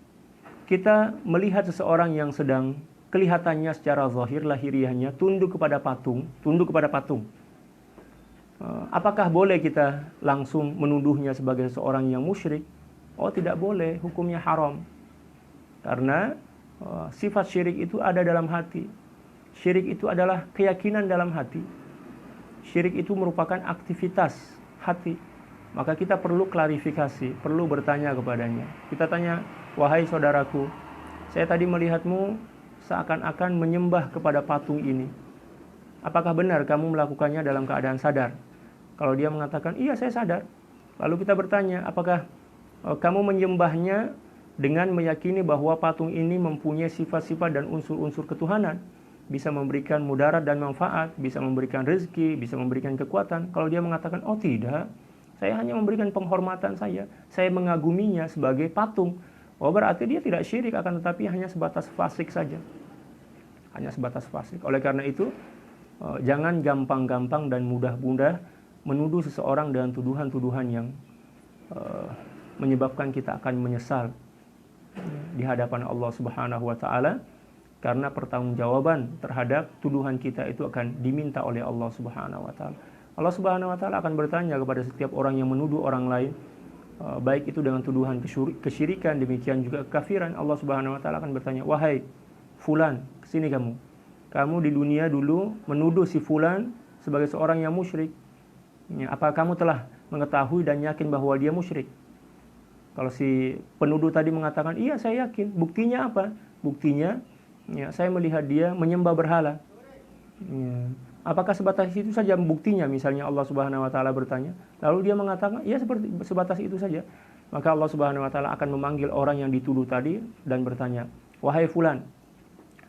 kita melihat seseorang yang sedang kelihatannya secara zahir lahiriahnya tunduk kepada patung, apakah boleh kita langsung menuduhnya sebagai seorang yang musyrik? Oh, tidak boleh, hukumnya haram. Karena sifat syirik itu ada dalam hati. Syirik itu adalah keyakinan dalam hati. Syirik itu merupakan aktivitas hati. Maka kita perlu klarifikasi, perlu bertanya kepadanya. Kita tanya, wahai saudaraku, saya tadi melihatmu seakan-akan menyembah kepada patung ini. Apakah benar kamu melakukannya dalam keadaan sadar? Kalau dia mengatakan, iya saya sadar. Lalu kita bertanya, apakah kamu menyembahnya dengan meyakini bahwa patung ini mempunyai sifat-sifat dan unsur-unsur ketuhanan? Bisa memberikan mudarat dan manfaat, bisa memberikan rezeki, bisa memberikan kekuatan. Kalau dia mengatakan, oh tidak, saya hanya memberikan penghormatan saya mengaguminya sebagai patung. Oh, berarti dia tidak syirik, akan tetapi hanya sebatas fasik saja. Hanya sebatas fasik. Oleh karena itu, jangan gampang-gampang dan mudah-mudah menuduh seseorang dengan tuduhan-tuduhan yang menyebabkan kita akan menyesal di hadapan Allah Subhanahu wa Ta'ala. Karena pertanggungjawaban terhadap tuduhan kita itu akan diminta oleh Allah Subhanahu wa Ta'ala. Allah Subhanahu wa Ta'ala akan bertanya kepada setiap orang yang menuduh orang lain, baik itu dengan tuduhan kesyirikan, demikian juga kekafiran. Allah Subhanahu wa Ta'ala akan bertanya, wahai fulan, kesini kamu. Kamu di dunia dulu menuduh si fulan sebagai seorang yang musyrik. Apa kamu telah mengetahui dan yakin bahwa dia musyrik? Kalau si penuduh tadi mengatakan, iya saya yakin. Buktinya apa? Buktinya, ya, saya melihat dia menyembah berhala. Ya. Apakah sebatas itu saja buktinya? Misalnya Allah Subhanahu wa Ta'ala bertanya, lalu dia mengatakan, iya sebatas itu saja. Maka Allah Subhanahu wa Ta'ala akan memanggil orang yang dituduh tadi dan bertanya, wahai fulan,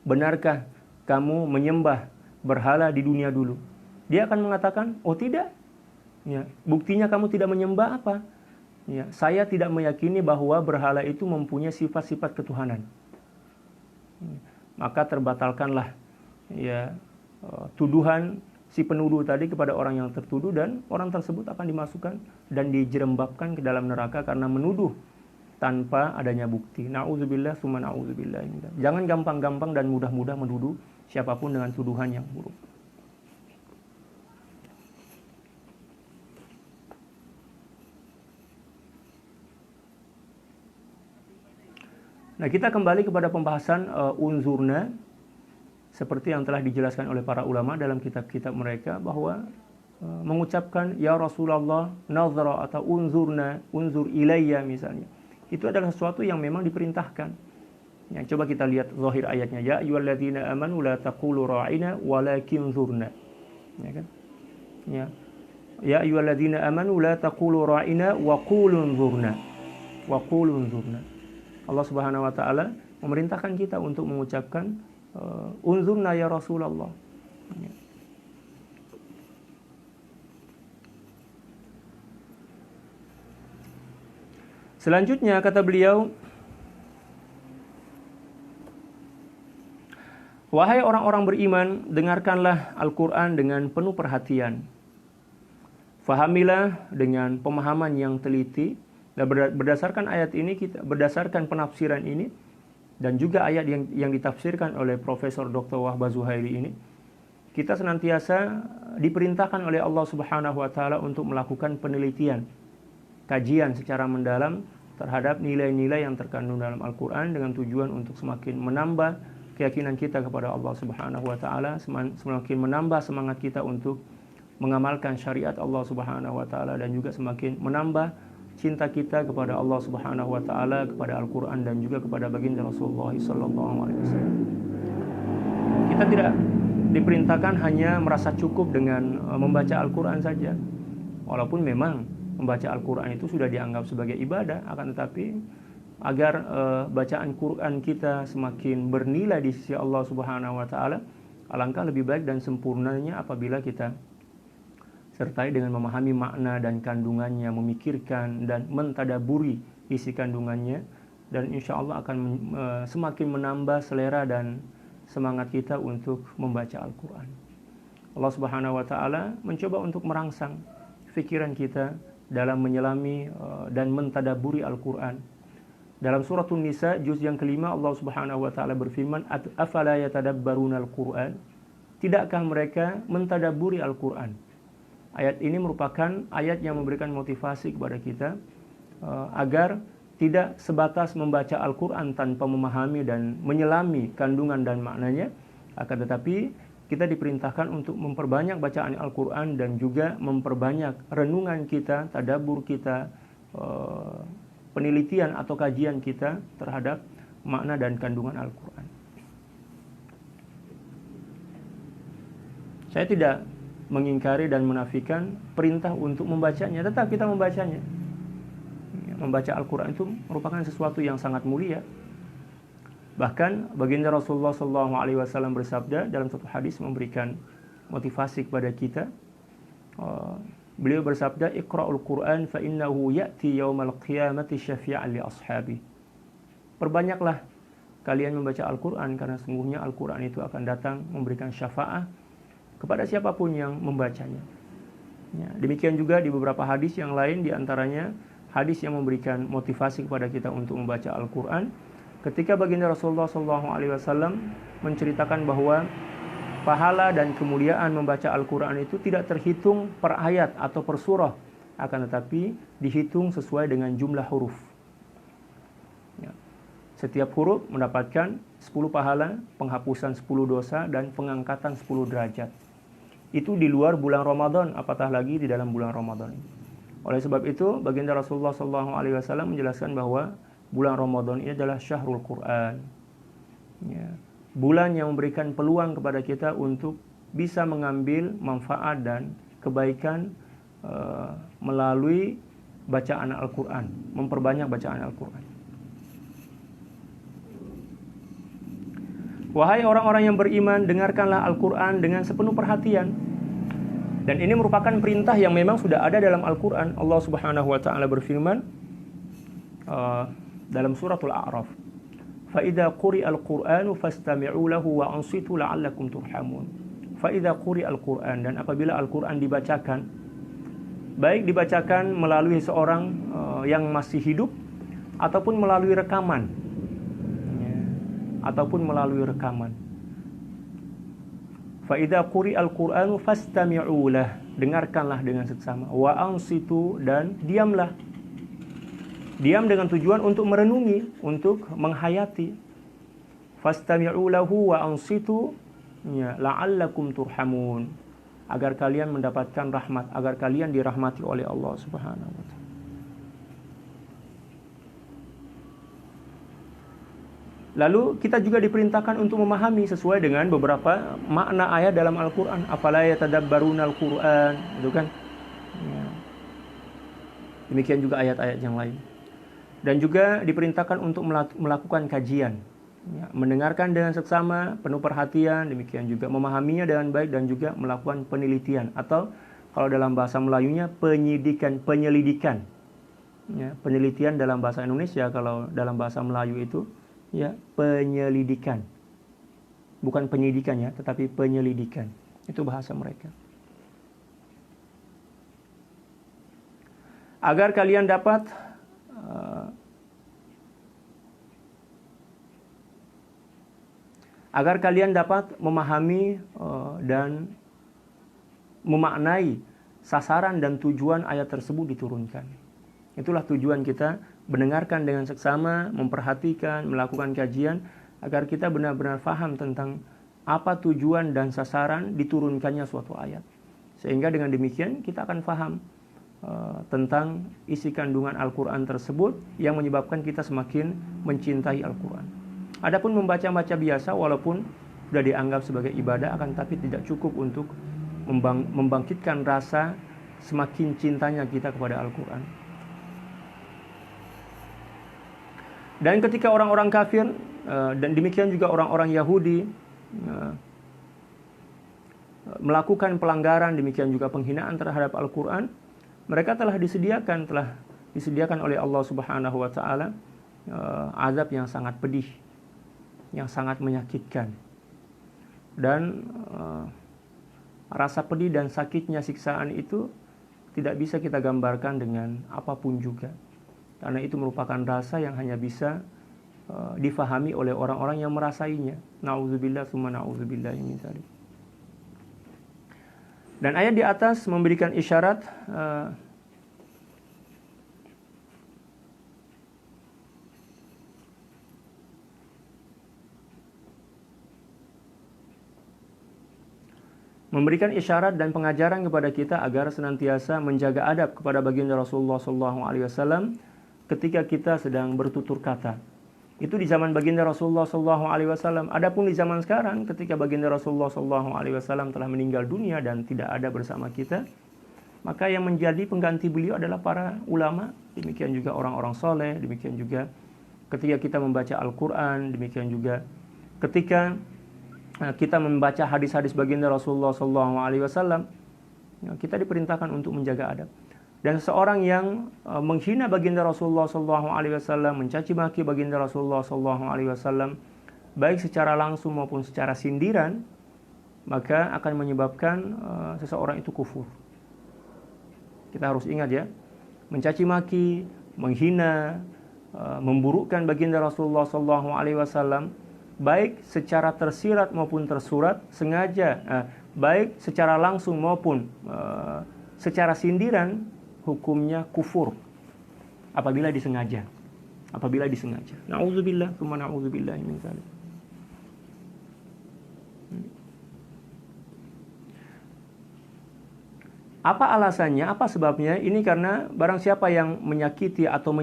benarkah kamu menyembah berhala di dunia dulu? Dia akan mengatakan, oh tidak. Ya, buktinya kamu tidak menyembah apa? Ya, saya tidak meyakini bahwa berhala itu mempunyai sifat-sifat ketuhanan. Maka terbatalkanlah ya tuduhan si penuduh tadi kepada orang yang tertuduh, dan orang tersebut akan dimasukkan dan dijerembabkan ke dalam neraka karena menuduh tanpa adanya bukti. Na'udzubillah tsumma na'udzubillah. Jangan gampang-gampang dan mudah-mudah menuduh siapapun dengan tuduhan yang buruk. Nah, kita kembali kepada pembahasan unzurna, seperti yang telah dijelaskan oleh para ulama dalam kitab-kitab mereka, bahwa mengucapkan ya Rasulullah nazara atau unzurna, unzur ilayya misalnya, itu adalah sesuatu yang memang diperintahkan. Ya, coba kita lihat zahir ayatnya, ya ayyuhalladzina amanu la taqulu ra'ina walakin zurna. Ya kan? Ya ayyuhalladzina amanu la taqulu ra'ina wa qulu zurna. Wa qulu zurna. Allah Subhanahu wa Ta'ala memerintahkan kita untuk mengucapkan unzurna ya Rasulullah. Selanjutnya kata beliau, wahai orang-orang beriman, dengarkanlah Al-Quran dengan penuh perhatian. Fahamilah dengan pemahaman yang teliti. Dan berdasarkan ayat ini, berdasarkan penafsiran ini, dan juga ayat yang ditafsirkan oleh Profesor Dr. Wahbah Zuhairi ini, kita senantiasa diperintahkan oleh Allah Subhanahu wa taala untuk melakukan penelitian, kajian secara mendalam terhadap nilai-nilai yang terkandung dalam Al-Quran dengan tujuan untuk semakin menambah keyakinan kita kepada Allah Subhanahu wa taala, semakin menambah semangat kita untuk mengamalkan syariat Allah Subhanahu wa taala, dan juga semakin menambah cinta kita kepada Allah Subhanahu wa taala, kepada Al-Quran, dan juga kepada baginda Rasulullah sallallahu alaihi wasallam. Kita tidak diperintahkan hanya merasa cukup dengan membaca Al-Quran saja. Walaupun memang membaca Al-Quran itu sudah dianggap sebagai ibadah, akan tetapi agar bacaan Quran kita semakin bernilai di sisi Allah Subhanahu wa taala, alangkah lebih baik dan sempurnanya apabila kita sertai dengan memahami makna dan kandungannya, memikirkan dan mentadaburi isi kandungannya, dan insya Allah akan semakin menambah selera dan semangat kita untuk membaca Al-Quran. Allah Subhanahu wa taala mencoba untuk merangsang fikiran kita dalam menyelami dan mentadaburi Al-Quran. Dalam surah An-Nisa juz yang kelima, Allah Subhanahu wa taala berfirman, afala yatadabbaruna al-Quran? Tidakkah mereka mentadaburi Al-Quran? Ayat ini merupakan ayat yang memberikan motivasi kepada kita agar tidak sebatas membaca Al-Quran tanpa memahami dan menyelami kandungan dan maknanya, akan tetapi kita diperintahkan untuk memperbanyak bacaan Al-Quran dan juga memperbanyak renungan kita, tadabbur kita, penelitian atau kajian kita terhadap makna dan kandungan Al-Quran. Saya tidak mengingkari dan menafikan perintah untuk membacanya, tetap kita membacanya. Membaca Al-Quran itu merupakan sesuatu yang sangat mulia. Bahkan baginda Rasulullah SAW bersabda dalam satu hadis memberikan motivasi kepada kita. Beliau bersabda, Iqra'ul Quran fa innahu ya'ti yaumal qiyamati syafi'an li ashabi. Perbanyaklah kalian membaca Al-Quran, karena sungguhnya Al-Quran itu akan datang memberikan syafaat kepada siapapun yang membacanya. Ya, demikian juga di beberapa hadis yang lain, diantaranya hadis yang memberikan motivasi kepada kita untuk membaca Al-Quran. Ketika baginda Rasulullah SAW menceritakan bahwa pahala dan kemuliaan membaca Al-Quran itu tidak terhitung per ayat atau per surah, akan tetapi dihitung sesuai dengan jumlah huruf. Ya. Setiap huruf mendapatkan 10 pahala, penghapusan 10 dosa, dan pengangkatan 10 derajat. Itu di luar bulan Ramadan, apatah lagi di dalam bulan Ramadan. Oleh sebab itu, baginda Rasulullah SAW menjelaskan bahwa bulan Ramadan ini adalah syahrul Quran. Ya. Bulan yang memberikan peluang kepada kita untuk bisa mengambil manfaat dan kebaikan melalui bacaan Al-Quran, memperbanyak bacaan Al-Quran. Wahai orang-orang yang beriman, dengarkanlah Al-Quran dengan sepenuh perhatian. Dan ini merupakan perintah yang memang sudah ada dalam Al-Quran. Allah Subhanahu wa taala berfirman dalam suratul A'raf, فَإِذَا قُرِئَ الْقُرْآنُ فَاسْتَمِعُوا لَهُ وَأَنصِتُوا لَعَلَّكُمْ تُرْحَمُونَ. فَإِذَا قُرِئَ الْقُرْآنُ, dan apabila Al-Quran dibacakan, baik dibacakan melalui seorang yang masih hidup ataupun melalui rekaman, ataupun melalui rekaman. Fa'idha quri'al Qur'anu fastami'u lah, dengarkanlah dengan seksama. Wa ansitu, dan diamlah. Diam dengan tujuan untuk merenungi, untuk menghayati. Fastami'u lahu wa ansitu, ya, la'allakum turhamun, agar kalian mendapatkan rahmat, agar kalian dirahmati oleh Allah Subhanahu wa taala. Lalu kita juga diperintahkan untuk memahami sesuai dengan beberapa makna ayat dalam Al-Quran. Afala yatadabbaruna al-Quran, itu kan. Ya. Demikian juga ayat-ayat yang lain. Dan juga diperintahkan untuk melakukan kajian, ya, mendengarkan dengan seksama, penuh perhatian, demikian juga memahaminya dengan baik, dan juga melakukan penelitian, atau kalau dalam bahasa Melayunya penyelidikan. Ya, penelitian dalam bahasa Indonesia, kalau dalam bahasa Melayu itu ya penyelidikan. Bukan penyidikan ya, tetapi penyelidikan. Itu bahasa mereka. Agar kalian dapat memahami dan memaknai sasaran dan tujuan ayat tersebut diturunkan. Itulah tujuan kita mendengarkan dengan seksama, memperhatikan, melakukan kajian, agar kita benar-benar paham tentang apa tujuan dan sasaran diturunkannya suatu ayat. Sehingga dengan demikian kita akan paham tentang isi kandungan Al-Quran tersebut yang menyebabkan kita semakin mencintai Al-Quran. Adapun membaca-baca biasa walaupun sudah dianggap sebagai ibadah, akan tapi tidak cukup untuk membangkitkan rasa semakin cintanya kita kepada Al-Quran. Dan ketika orang-orang kafir dan demikian juga orang-orang Yahudi melakukan pelanggaran, demikian juga penghinaan terhadap Al-Quran, mereka telah disediakan oleh Allah Subhanahu wa taala azab yang sangat pedih, yang sangat menyakitkan. Dan rasa pedih dan sakitnya siksaan itu tidak bisa kita gambarkan dengan apapun juga. Karena itu merupakan rasa yang hanya bisa difahami oleh orang-orang yang merasainya. Na'udzubillah tsumma na'udzubillah min dzalik. Dan ayat di atas memberikan isyarat dan pengajaran kepada kita agar senantiasa menjaga adab kepada baginda Rasulullah SAW ketika kita sedang bertutur kata. Itu di zaman baginda Rasulullah SAW. Adapun di zaman sekarang, ketika baginda Rasulullah SAW telah meninggal dunia dan tidak ada bersama kita, maka yang menjadi pengganti beliau adalah para ulama, demikian juga orang-orang soleh, demikian juga ketika kita membaca Al-Quran, demikian juga ketika kita membaca hadis-hadis baginda Rasulullah SAW, kita diperintahkan untuk menjaga adab. Dan seorang yang menghina baginda Rasulullah SAW, mencaci maki baginda Rasulullah SAW, baik secara langsung maupun secara sindiran, maka akan menyebabkan seseorang itu kufur. Kita harus ingat ya, mencaci maki, menghina, memburukkan baginda Rasulullah SAW, baik secara tersirat maupun tersurat, sengaja, baik secara langsung maupun secara sindiran, hukumnya kufur apabila disengaja. Na'udzubillah tsumma na'udzubillah min dzalik. Apa alasannya? Apa sebabnya? Ini karena barang siapa yang menyakiti atau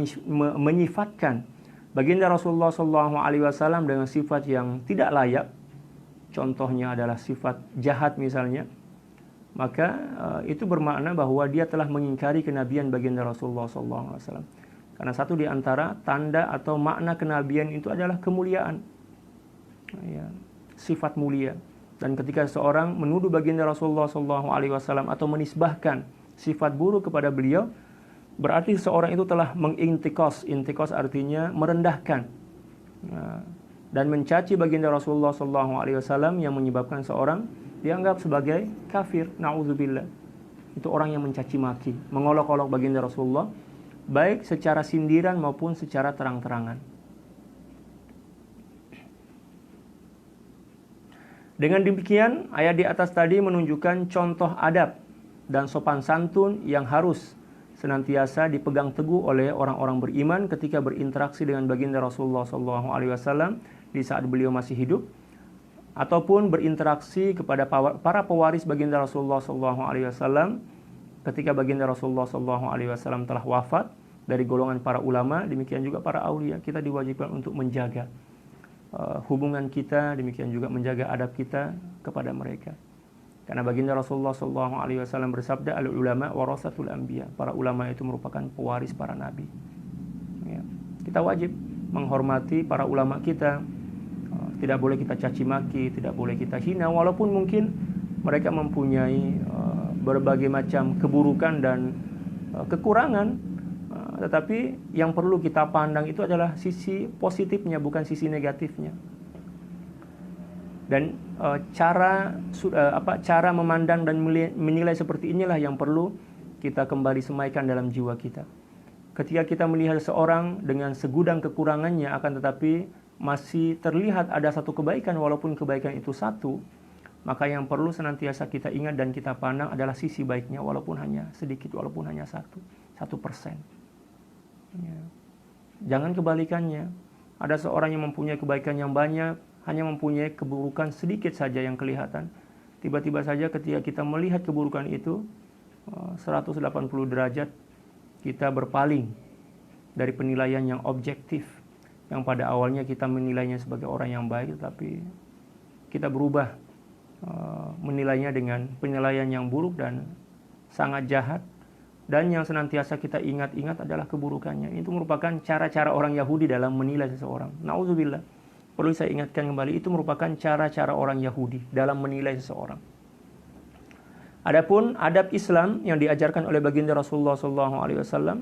menyifatkan baginda Rasulullah SAW dengan sifat yang tidak layak, contohnya adalah sifat jahat misalnya, maka itu bermakna bahwa dia telah mengingkari kenabian baginda Rasulullah SAW. Karena satu di antara tanda atau makna kenabian itu adalah kemuliaan, ya, sifat mulia. Dan ketika seorang menuduh baginda Rasulullah SAW atau menisbahkan sifat buruk kepada beliau, berarti seorang itu telah mengintikos. Intikos artinya merendahkan dan mencaci baginda Rasulullah SAW, yang menyebabkan seorang dianggap sebagai kafir. Na'udzubillah. Itu orang yang mencaci maki, mengolok-olok baginda Rasulullah, baik secara sindiran maupun secara terang-terangan. Dengan demikian, ayat di atas tadi menunjukkan contoh adab dan sopan santun yang harus senantiasa dipegang teguh oleh orang-orang beriman ketika berinteraksi dengan baginda Rasulullah SAW di saat beliau masih hidup, ataupun berinteraksi kepada para pewaris baginda Rasulullah SAW ketika baginda Rasulullah SAW telah wafat, dari golongan para ulama, demikian juga para aulia. Kita diwajibkan untuk menjaga hubungan kita, demikian juga menjaga adab kita kepada mereka. Karena baginda Rasulullah SAW bersabda, al-ulama warasatul anbiya. Para ulama itu merupakan pewaris para nabi. Ya. Kita wajib menghormati para ulama kita. Tidak boleh kita caci maki, tidak boleh kita hina, walaupun mungkin mereka mempunyai berbagai macam keburukan dan kekurangan. tetapi yang perlu kita pandang itu adalah sisi positifnya, bukan sisi negatifnya. Dan cara memandang dan menilai seperti inilah yang perlu kita kembali semaikan dalam jiwa kita. Ketika kita melihat seseorang dengan segudang kekurangannya, akan tetapi masih terlihat ada satu kebaikan, walaupun kebaikan itu satu, maka yang perlu senantiasa kita ingat dan kita pandang adalah sisi baiknya, walaupun hanya sedikit, walaupun hanya 1%. Ya. Jangan kebalikannya. Ada seorang yang mempunyai kebaikan yang banyak, hanya mempunyai keburukan sedikit saja yang kelihatan. Tiba-tiba saja ketika kita melihat keburukan itu 180 derajat, kita berpaling dari penilaian yang objektif, yang pada awalnya kita menilainya sebagai orang yang baik, tapi kita berubah menilainya dengan penilaian yang buruk dan sangat jahat. Dan yang senantiasa kita ingat-ingat adalah keburukannya. Itu merupakan cara-cara orang Yahudi dalam menilai seseorang. Na'udzubillah. Perlu saya ingatkan kembali, itu merupakan cara-cara orang Yahudi dalam menilai seseorang. Adapun adab Islam yang diajarkan oleh baginda Rasulullah SAW,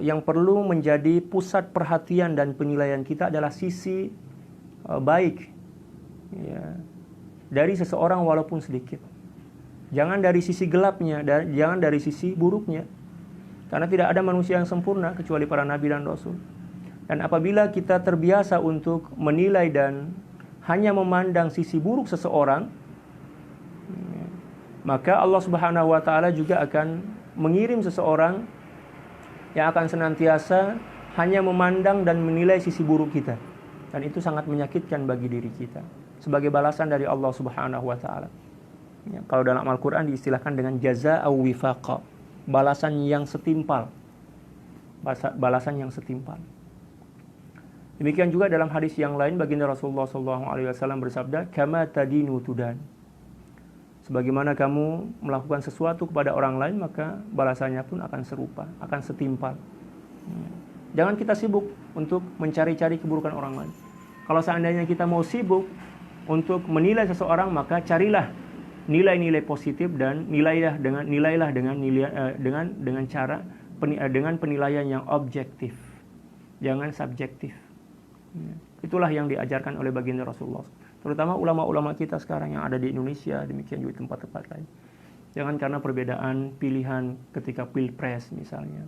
yang perlu menjadi pusat perhatian dan penilaian kita adalah sisi baik, ya, dari seseorang walaupun sedikit. Jangan dari sisi gelapnya, jangan dari sisi buruknya. Karena tidak ada manusia yang sempurna kecuali para nabi dan rasul. Dan apabila kita terbiasa untuk menilai dan hanya memandang sisi buruk seseorang, maka Allah Subhanahu wa taala juga akan mengirim seseorang yang akan senantiasa hanya memandang dan menilai sisi buruk kita. Dan itu sangat menyakitkan bagi diri kita. Sebagai balasan dari Allah Subhanahu wa taala. Ya, kalau dalam Al-Quran diistilahkan dengan jaza'u wifaqa, balasan yang setimpal. Balasan yang setimpal. Demikian juga dalam hadis yang lain baginda Rasulullah SAW bersabda, kama tadinu tudan. Sebagaimana kamu melakukan sesuatu kepada orang lain, maka balasannya pun akan serupa, akan setimpal. Jangan kita sibuk untuk mencari-cari keburukan orang lain. Kalau seandainya kita mau sibuk untuk menilai seseorang, maka carilah nilai-nilai positif dan nilailah dengan penilaian yang objektif, jangan subjektif. Itulah yang diajarkan oleh baginda Rasulullah, terutama ulama-ulama kita sekarang yang ada di Indonesia, demikian juga di tempat-tempat lain. Jangan karena perbedaan pilihan ketika pilpres misalnya,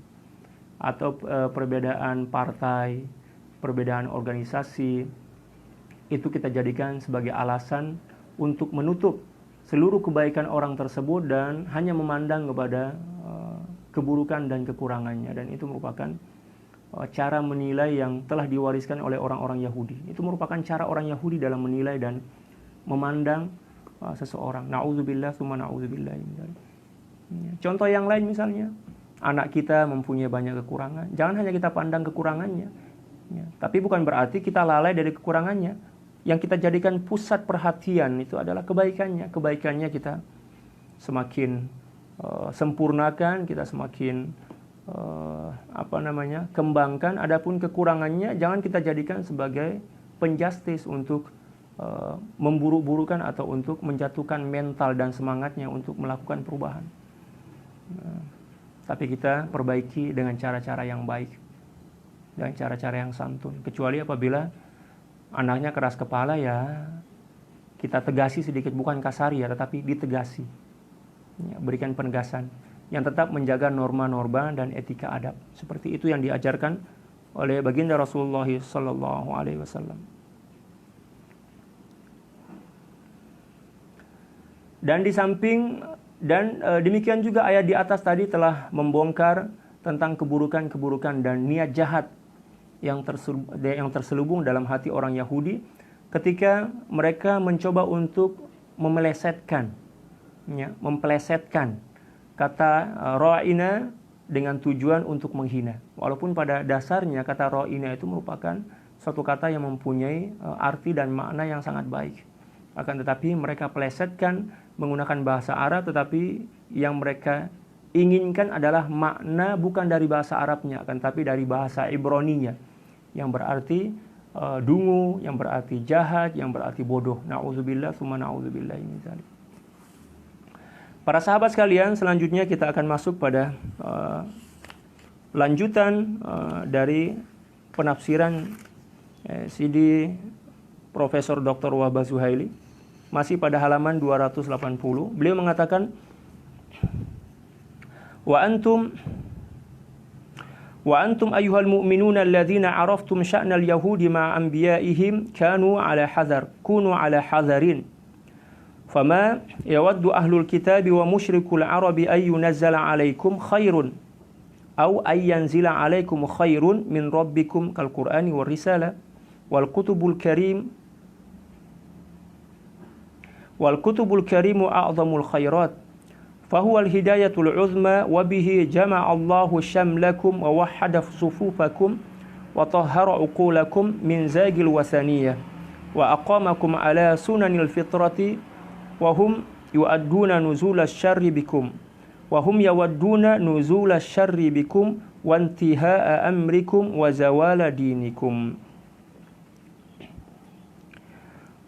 atau perbedaan partai, perbedaan organisasi, itu kita jadikan sebagai alasan untuk menutup seluruh kebaikan orang tersebut dan hanya memandang kepada keburukan dan kekurangannya. Dan itu merupakan cara menilai yang telah diwariskan oleh orang-orang Yahudi. Itu merupakan cara orang Yahudi dalam menilai dan memandang seseorang. Na'udzubillah, tsumma na'udzubillah. Contoh yang lain misalnya, anak kita mempunyai banyak kekurangan. Jangan hanya kita pandang kekurangannya. Tapi bukan berarti kita lalai dari kekurangannya. Yang kita jadikan pusat perhatian itu adalah kebaikannya. Kebaikannya kita semakin sempurnakan, kita semakin kembangkan. Adapun kekurangannya jangan kita jadikan sebagai penjustis untuk memburuk-burukan atau untuk menjatuhkan mental dan semangatnya untuk melakukan perubahan. Tapi kita perbaiki dengan cara-cara yang baik, dengan cara-cara yang santun. Kecuali apabila anaknya keras kepala, ya kita tegasi sedikit, bukan kasari ya, tetapi ditegasi. Ya, berikan penegasan yang tetap menjaga norma-norma dan etika adab. Seperti itu yang diajarkan oleh baginda Rasulullah sallallahu alaihi wasallam. Dan di samping demikian juga ayat di atas tadi telah membongkar tentang keburukan-keburukan dan niat jahat yang terselubung dalam hati orang Yahudi ketika mereka mencoba untuk mempelesetkan kata ra'ina dengan tujuan untuk menghina. Walaupun pada dasarnya kata ra'ina itu merupakan suatu kata yang mempunyai arti dan makna yang sangat baik. Akan tetapi mereka pelesetkan menggunakan bahasa Arab, tetapi yang mereka inginkan adalah makna bukan dari bahasa Arabnya, akan tetapi dari bahasa Ibraninya, yang berarti dungu, yang berarti jahat, yang berarti bodoh. Na'udzubillah, tsumma na'udzubillah min dzalik. Para sahabat sekalian, selanjutnya kita akan masuk pada lanjutan dari penafsiran Sidi Profesor Dr. Wahbah Zuhaili, masih pada halaman 280. Beliau mengatakan, Wa antum ayyuhal mu'minuna alladhina araftum sya'nal yahudi ma'a anbiya'ihim kunu ala hadharin. Fama yawaddu ahlul kitabi wa musyrikul arabi ay yunazzala alaikum khairun aw ay yanzila alaikum khairun min rabbikum kal qur'ani war risala wal kutubul karimu a'zamul khairat fahuwa al hidayatul uzma wa bihi jama'a Allahu syamlakum wa wahhada sufufakum wa tahhara uqulakum min zagil wasaniyah wa aqamakum ala sunanil fitrati wa hum yu'adduna nuzula syarri bikum wa hum yawadduna nuzula syarri bikum wa intihaa amrikum wa zawala dinikum.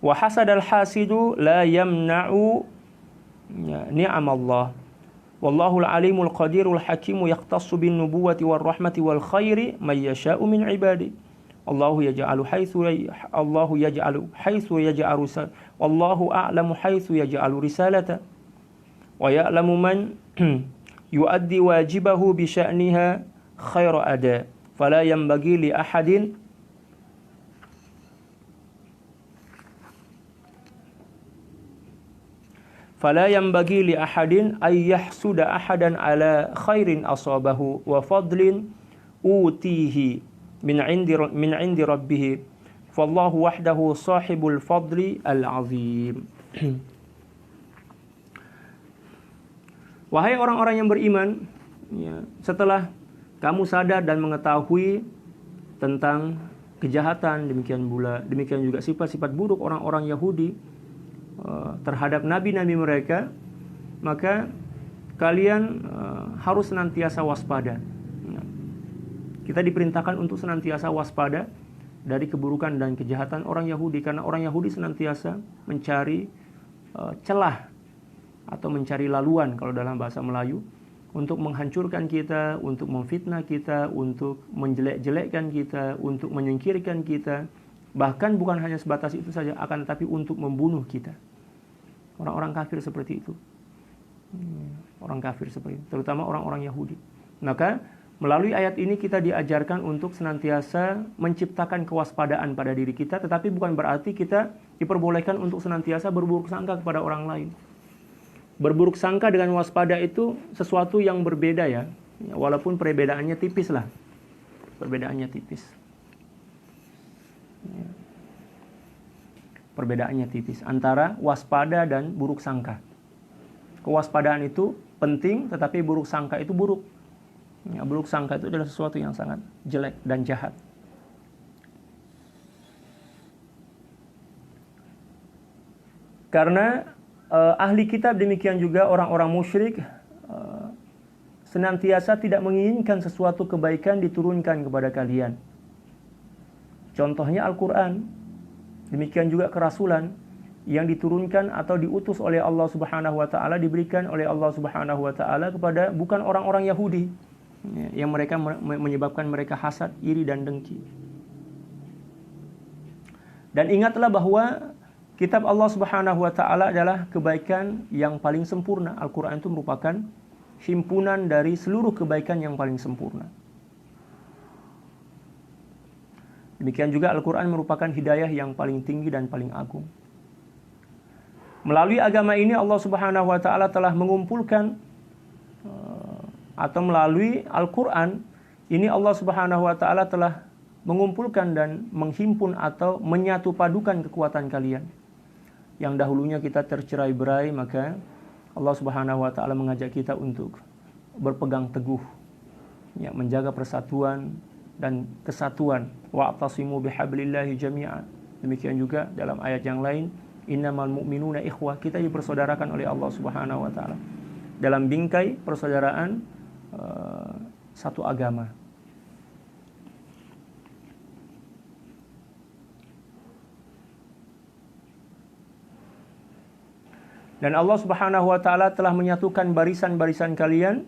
Wa hasadal hasidu la yamna'u ni'amallah wallahu al-alimul qadirul hakimu yaqtassu bin nubuwati war rahmati wal khairi may yasha'u min ibadi. Allahu yaj'alu haitsu yaj'alu wallahu a'lamu haitsu yaj'alu risalata wa ya'lamu man yuaddi wajibahu bi sya'niha khaira ada fala yanbaghi li ahadin ay yahsuda ahadan ala khairin asabahu wa fadlin utihi min indi rabbih fallahu wahdahu sahibul fadli al-azim. Wahai orang-orang yang beriman, setelah kamu sadar dan mengetahui tentang kejahatan, demikian juga sifat-sifat buruk orang-orang Yahudi terhadap nabi-nabi mereka, maka kalian harus senantiasa waspada. Kita diperintahkan untuk senantiasa waspada dari keburukan dan kejahatan orang Yahudi, karena orang Yahudi senantiasa mencari celah atau mencari laluan kalau dalam bahasa Melayu untuk menghancurkan kita, untuk memfitnah kita, untuk menjelek-jelekkan kita, untuk menyingkirkan kita. Bahkan bukan hanya sebatas itu saja, akan tetapi untuk membunuh kita. Orang-orang kafir seperti itu. Orang kafir seperti itu, terutama orang-orang Yahudi. Maka melalui ayat ini kita diajarkan untuk senantiasa menciptakan kewaspadaan pada diri kita, tetapi bukan berarti kita diperbolehkan untuk senantiasa berburuk sangka kepada orang lain. Berburuk sangka dengan waspada itu sesuatu yang berbeda ya, walaupun perbedaannya tipis lah. Perbedaannya tipis. Perbedaannya tipis antara waspada dan buruk sangka. Kewaspadaan itu penting, tetapi buruk sangka itu buruk. Buruk sangka itu adalah sesuatu yang sangat jelek dan jahat. Karena ahli kitab, demikian juga orang-orang musyrik senantiasa tidak menginginkan sesuatu kebaikan diturunkan kepada kalian. Contohnya Al-Quran, demikian juga kerasulan yang diturunkan atau diutus oleh Allah Subhanahu wa taala, diberikan oleh Allah Subhanahu wa taala kepada bukan orang-orang Yahudi, yang mereka menyebabkan mereka hasad, iri dan dengki. Dan ingatlah bahwa kitab Allah Subhanahu wa taala adalah kebaikan yang paling sempurna. Al-Qur'an itu merupakan himpunan dari seluruh kebaikan yang paling sempurna. Demikian juga Al-Qur'an merupakan hidayah yang paling tinggi dan paling agung. Melalui agama ini Allah Subhanahu wa taala telah mengumpulkan atau melalui Al-Qur'an ini Allah Subhanahu wa taala telah mengumpulkan dan menghimpun atau menyatu padukan kekuatan kalian. Yang dahulunya kita tercerai-berai, maka Allah Subhanahu wa taala mengajak kita untuk berpegang teguh, ya, menjaga persatuan dan kesatuan. Wa'tasimu bihablillahi jami'an. Demikian juga dalam ayat yang lain, innamal mu'minuna ikhwah, kita dipersaudarakan oleh Allah Subhanahu wa taala dalam bingkai persaudaraan satu agama. Dan Allah Subhanahu wa taala telah menyatukan barisan-barisan kalian,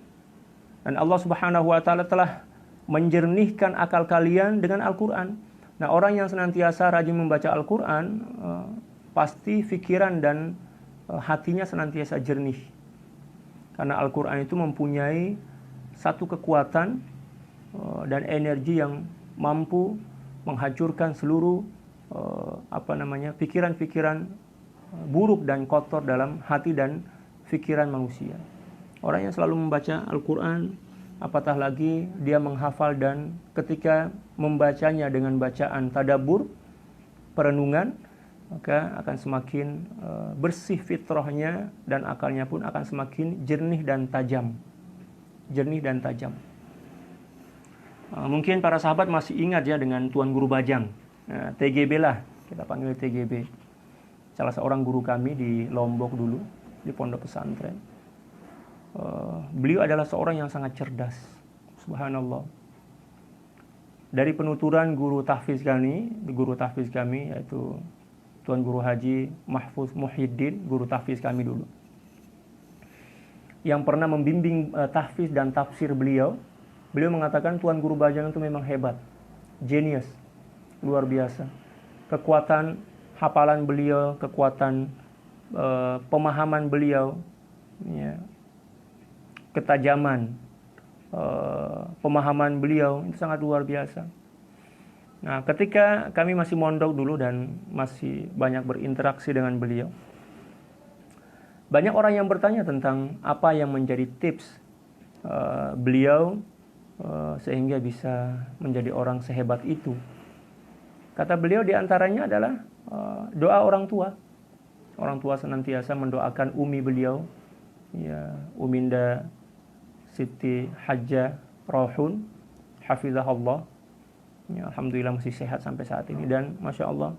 dan Allah Subhanahu wa taala telah menjernihkan akal kalian dengan Al-Quran. Nah, orang yang senantiasa rajin membaca Al-Quran, pasti pikiran dan hatinya senantiasa jernih. Karena Al-Quran itu mempunyai satu kekuatan dan energi yang mampu menghancurkan seluruh pikiran-pikiran buruk dan kotor dalam hati dan pikiran manusia. Orang yang selalu membaca Al-Quran, apatah lagi dia menghafal dan ketika membacanya dengan bacaan tadabbur, perenungan, maka akan semakin bersih fitrahnya dan akalnya pun akan semakin jernih dan tajam. Jernih dan tajam. Mungkin para sahabat masih ingat ya dengan Tuan Guru Bajang. TGB lah, kita panggil TGB. Salah seorang guru kami di Lombok dulu, di pondok pesantren. Beliau adalah seorang yang sangat cerdas. Subhanallah. Dari penuturan guru tahfiz kami yaitu Tuan Guru Haji Mahfuz Muhyiddin, guru tahfiz kami dulu, yang pernah membimbing tahfiz dan tafsir beliau mengatakan Tuan Guru Bajang itu memang hebat, genius, luar biasa. Kekuatan hafalan beliau, kekuatan pemahaman beliau, ya, ketajaman pemahaman beliau itu sangat luar biasa. Nah, ketika kami masih mondok dulu dan masih banyak berinteraksi dengan beliau, banyak orang yang bertanya tentang apa yang menjadi tips beliau sehingga bisa menjadi orang sehebat itu. Kata beliau diantaranya adalah doa orang tua. Orang tua senantiasa mendoakan umi beliau, ya, Uminda Siti Hajjah Rohun, hafizahullah. Ya, alhamdulillah masih sehat sampai saat ini dan masya Allah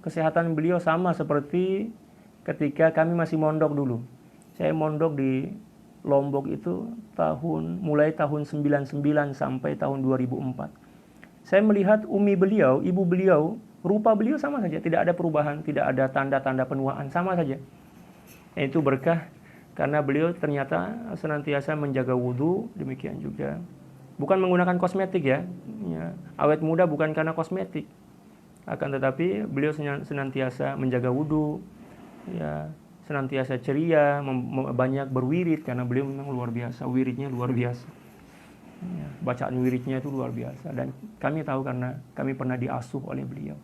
kesehatan beliau sama seperti ketika kami masih mondok dulu. Saya mondok di Lombok itu mulai tahun 99 sampai tahun 2004. Saya melihat umi beliau, ibu beliau, rupa beliau sama saja, tidak ada perubahan, tidak ada tanda-tanda penuaan, sama saja. Itu berkah karena beliau ternyata senantiasa menjaga wudhu, demikian juga bukan menggunakan kosmetik ya. Awet muda bukan karena kosmetik, akan tetapi beliau senantiasa menjaga wudhu, ya, senantiasa ceria, banyak berwirid karena beliau memang luar biasa, wiridnya luar biasa, ya, bacaan wiridnya itu luar biasa dan kami tahu karena kami pernah diasuh oleh beliau.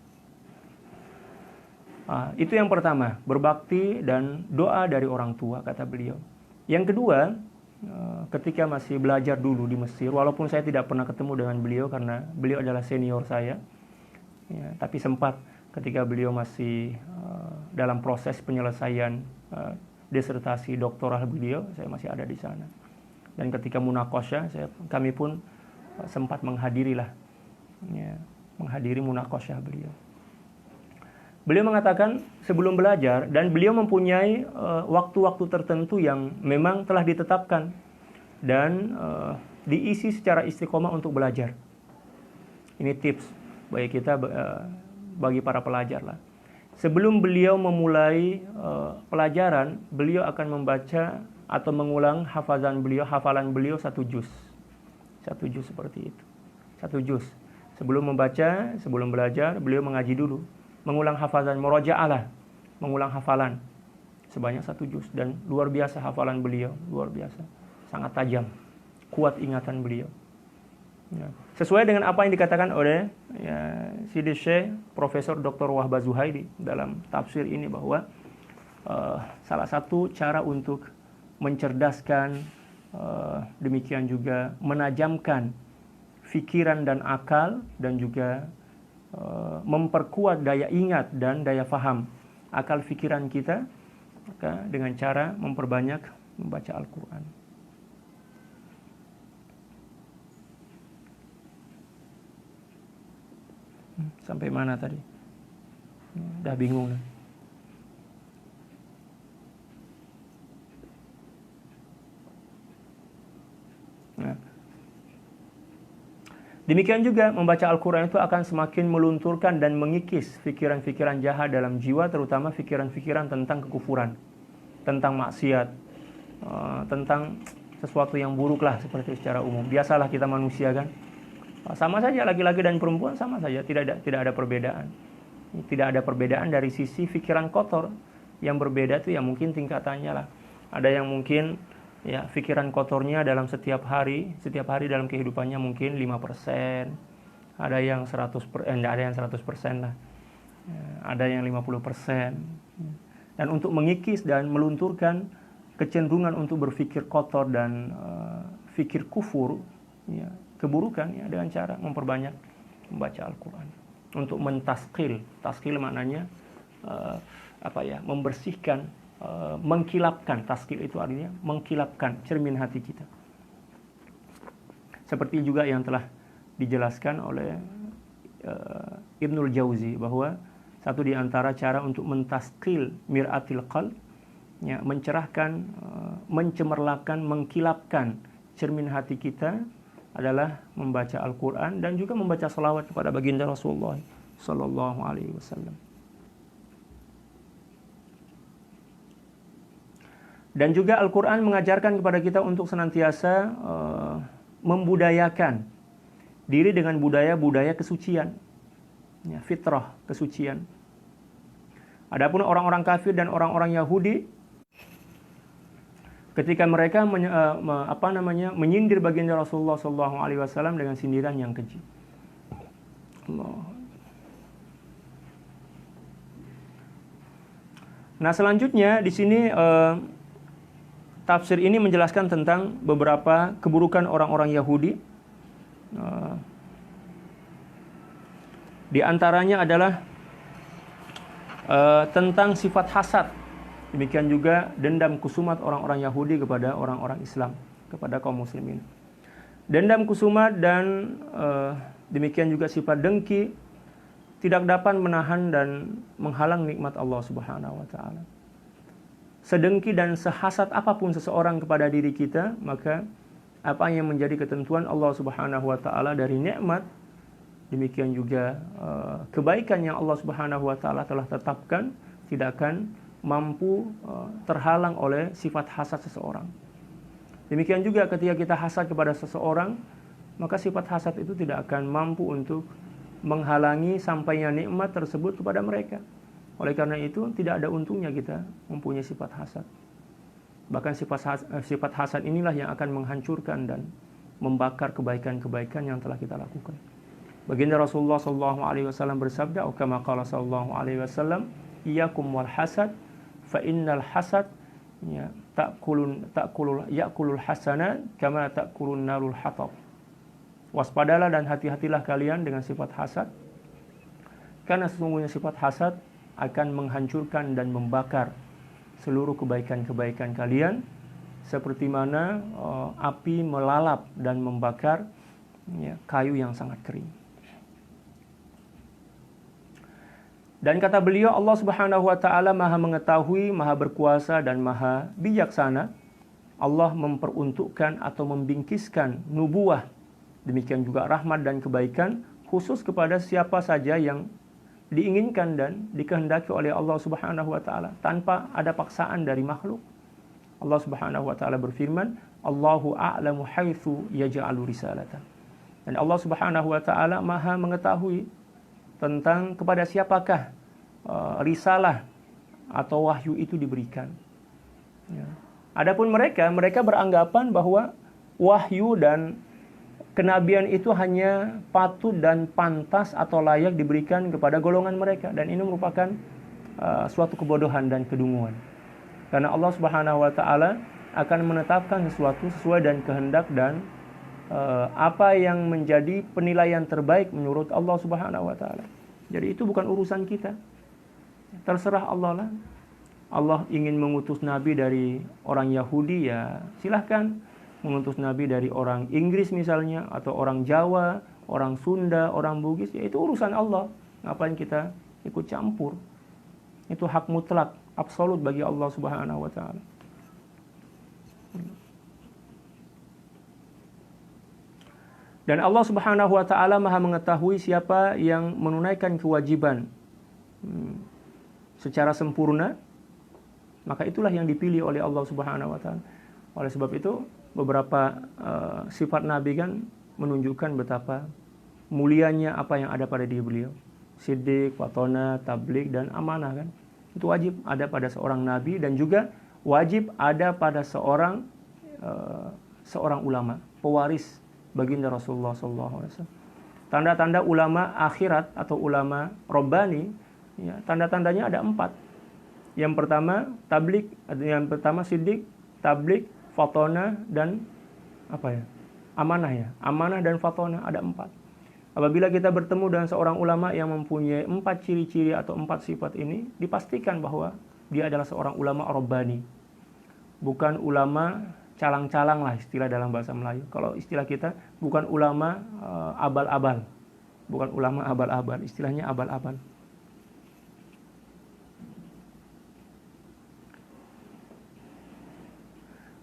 Itu yang pertama, berbakti dan doa dari orang tua, kata beliau. Yang kedua, ketika masih belajar dulu di Mesir, walaupun saya tidak pernah ketemu dengan beliau karena beliau adalah senior saya, ya, tapi sempat ketika beliau masih dalam proses penyelesaian disertasi doktoral beliau, saya masih ada di sana. Dan ketika munaqasyah, kami pun sempat menghadiri munaqasyah beliau. Beliau mengatakan sebelum belajar, dan beliau mempunyai waktu-waktu tertentu yang memang telah ditetapkan dan diisi secara istiqomah untuk belajar. Ini tips bagi kita, bagi para pelajar lah. Sebelum beliau memulai pelajaran, beliau akan membaca atau mengulang hafalan beliau 1 juz. 1 juz seperti itu. 1 juz. Sebelum membaca, sebelum belajar, beliau mengaji dulu. Mengulang hafalan, muraja'ah, mengulang hafalan sebanyak 1 juz, dan luar biasa hafalan beliau, luar biasa, sangat tajam, kuat ingatan beliau. Ya. Sesuai dengan apa yang dikatakan oleh Sidi Syekh Profesor Dr. Wahbah Zuhaili dalam tafsir ini, bahwa salah satu cara untuk mencerdaskan, demikian juga menajamkan fikiran dan akal, dan juga memperkuat daya ingat dan daya faham akal fikiran kita, maka dengan cara memperbanyak membaca Al-Quran. Sampai mana tadi? Dah bingung lah. Nah, demikian juga membaca Al-Quran itu akan semakin melunturkan dan mengikis pikiran-pikiran jahat dalam jiwa, terutama pikiran-pikiran tentang kekufuran, tentang maksiat, tentang sesuatu yang buruk lah, seperti secara umum. Biasalah kita manusia kan, Sama saja laki-laki dan perempuan sama saja, tidak ada perbedaan. Tidak ada perbedaan dari sisi pikiran kotor. Yang berbeda itu ya mungkin tingkatannya lah. Ada yang mungkin ya pikiran kotornya dalam setiap hari dalam kehidupannya mungkin 5%. Ada yang 100%, ada yang 100% lah. Ada yang 50%. Dan untuk mengikis dan melunturkan kecenderungan untuk berpikir kotor dan fikir kufur, ya, keburukan, ya, dengan cara memperbanyak membaca Al-Quran. Untuk mentaskil, taskil maknanya membersihkan, mengkilapkan. Taskil itu artinya mengkilapkan cermin hati kita. Seperti juga yang telah dijelaskan oleh Ibnul Jauzi bahwa satu di antara cara untuk mentaskil mir'atil qalb, ya, mencerahkan, mencemerlapkan, mengkilapkan cermin hati kita adalah membaca Al-Quran dan juga membaca salawat kepada baginda Rasulullah Sallallahu Alaihi Wasallam. Dan juga Al-Quran mengajarkan kepada kita untuk senantiasa membudayakan diri dengan budaya-budaya kesucian, ya, fitrah kesucian. Adapun orang-orang kafir dan orang-orang Yahudi, ketika mereka menyindir baginda Rasulullah SAW dengan sindiran yang keji. Allah. Nah, selanjutnya di sini tafsir ini menjelaskan tentang beberapa keburukan orang-orang Yahudi. Di antaranya adalah tentang sifat hasad. Demikian juga dendam kusumat orang-orang Yahudi kepada orang-orang Islam, kepada kaum muslimin. Dendam kusumat dan demikian juga sifat dengki tidak dapat menahan dan menghalang nikmat Allah Subhanahu wa taala. Sedengki dan sehasad apapun seseorang kepada diri kita, maka apa yang menjadi ketentuan Allah Subhanahu wa taala dari nikmat, demikian juga kebaikan yang Allah Subhanahu wa taala telah tetapkan tidak akan mampu terhalang oleh sifat hasad seseorang. Demikian juga ketika kita hasad kepada seseorang, maka sifat hasad itu tidak akan mampu untuk menghalangi sampainya nikmat tersebut kepada mereka. Oleh karena itu, tidak ada untungnya kita mempunyai sifat hasad. Bahkan sifat hasad inilah yang akan menghancurkan dan membakar kebaikan-kebaikan yang telah kita lakukan. Baginda Rasulullah SAW bersabda, kama qala sallallahu alaihi wasallam, iyyakum wal hasad fa innal hasad ya ya'kulul hasanat kama ta'kulun narul hatab. Waspadalah dan hati-hatilah kalian dengan sifat hasad, karena sesungguhnya sifat hasad akan menghancurkan dan membakar seluruh kebaikan-kebaikan kalian, seperti mana api melalap dan membakar, ya, kayu yang sangat kering. Dan kata beliau, Allah Subhanahu wa taala Maha mengetahui, Maha berkuasa dan Maha bijaksana. Allah memperuntukkan atau membingkiskan nubuah, demikian juga rahmat dan kebaikan khusus kepada siapa saja yang diinginkan dan dikehendaki oleh Allah Subhanahu wa taala tanpa ada paksaan dari makhluk. Allah Subhanahu wa taala berfirman, Allahu a'lamu haitsu yaj'alu risalata. Dan Allah Subhanahu wa taala Maha mengetahui tentang kepada siapakah risalah atau wahyu itu diberikan. Ya. Adapun mereka beranggapan bahwa wahyu dan kenabian itu hanya patut dan pantas atau layak diberikan kepada golongan mereka, dan ini merupakan suatu kebodohan dan kedunguan. Karena Allah Subhanahu wa taala akan menetapkan sesuatu sesuai dan kehendak dan apa yang menjadi penilaian terbaik menurut Allah Subhanahu wa taala. Jadi itu bukan urusan kita. Terserah Allah lah. Allah ingin mengutus nabi dari orang Yahudi, ya silahkan. Mengutus nabi dari orang Inggris misalnya, atau orang Jawa, orang Sunda, orang Bugis, ya itu urusan Allah. Ngapain kita ikut campur? Itu hak mutlak, absolut bagi Allah Subhanahu wa taala. Dan Allah Subhanahu wa taala Maha mengetahui siapa yang menunaikan kewajiban secara sempurna, maka itulah yang dipilih oleh Allah Subhanahu wa taala. Oleh sebab itu, beberapa sifat nabi kan menunjukkan betapa mulianya apa yang ada pada diri beliau. Siddiq, fatona, tabligh, dan amanah kan. Itu wajib ada pada seorang nabi dan juga wajib ada pada seorang ulama, pewaris baginda Rasulullah SAW. Tanda-tanda ulama akhirat atau ulama Rabbani, ya, tanda-tandanya ada 4. Yang pertama tabligh, yang pertama siddiq, tabligh, fatona, dan amanah ya. Amanah dan fatona ada 4. Apabila kita bertemu dengan seorang ulama yang mempunyai 4 ciri-ciri atau 4 sifat ini, dipastikan bahwa dia adalah seorang ulama Rabbani. Bukan ulama calang-calang lah istilah dalam bahasa Melayu. Kalau istilah kita bukan ulama abal-abal. Bukan ulama abal-abal, istilahnya abal-abal.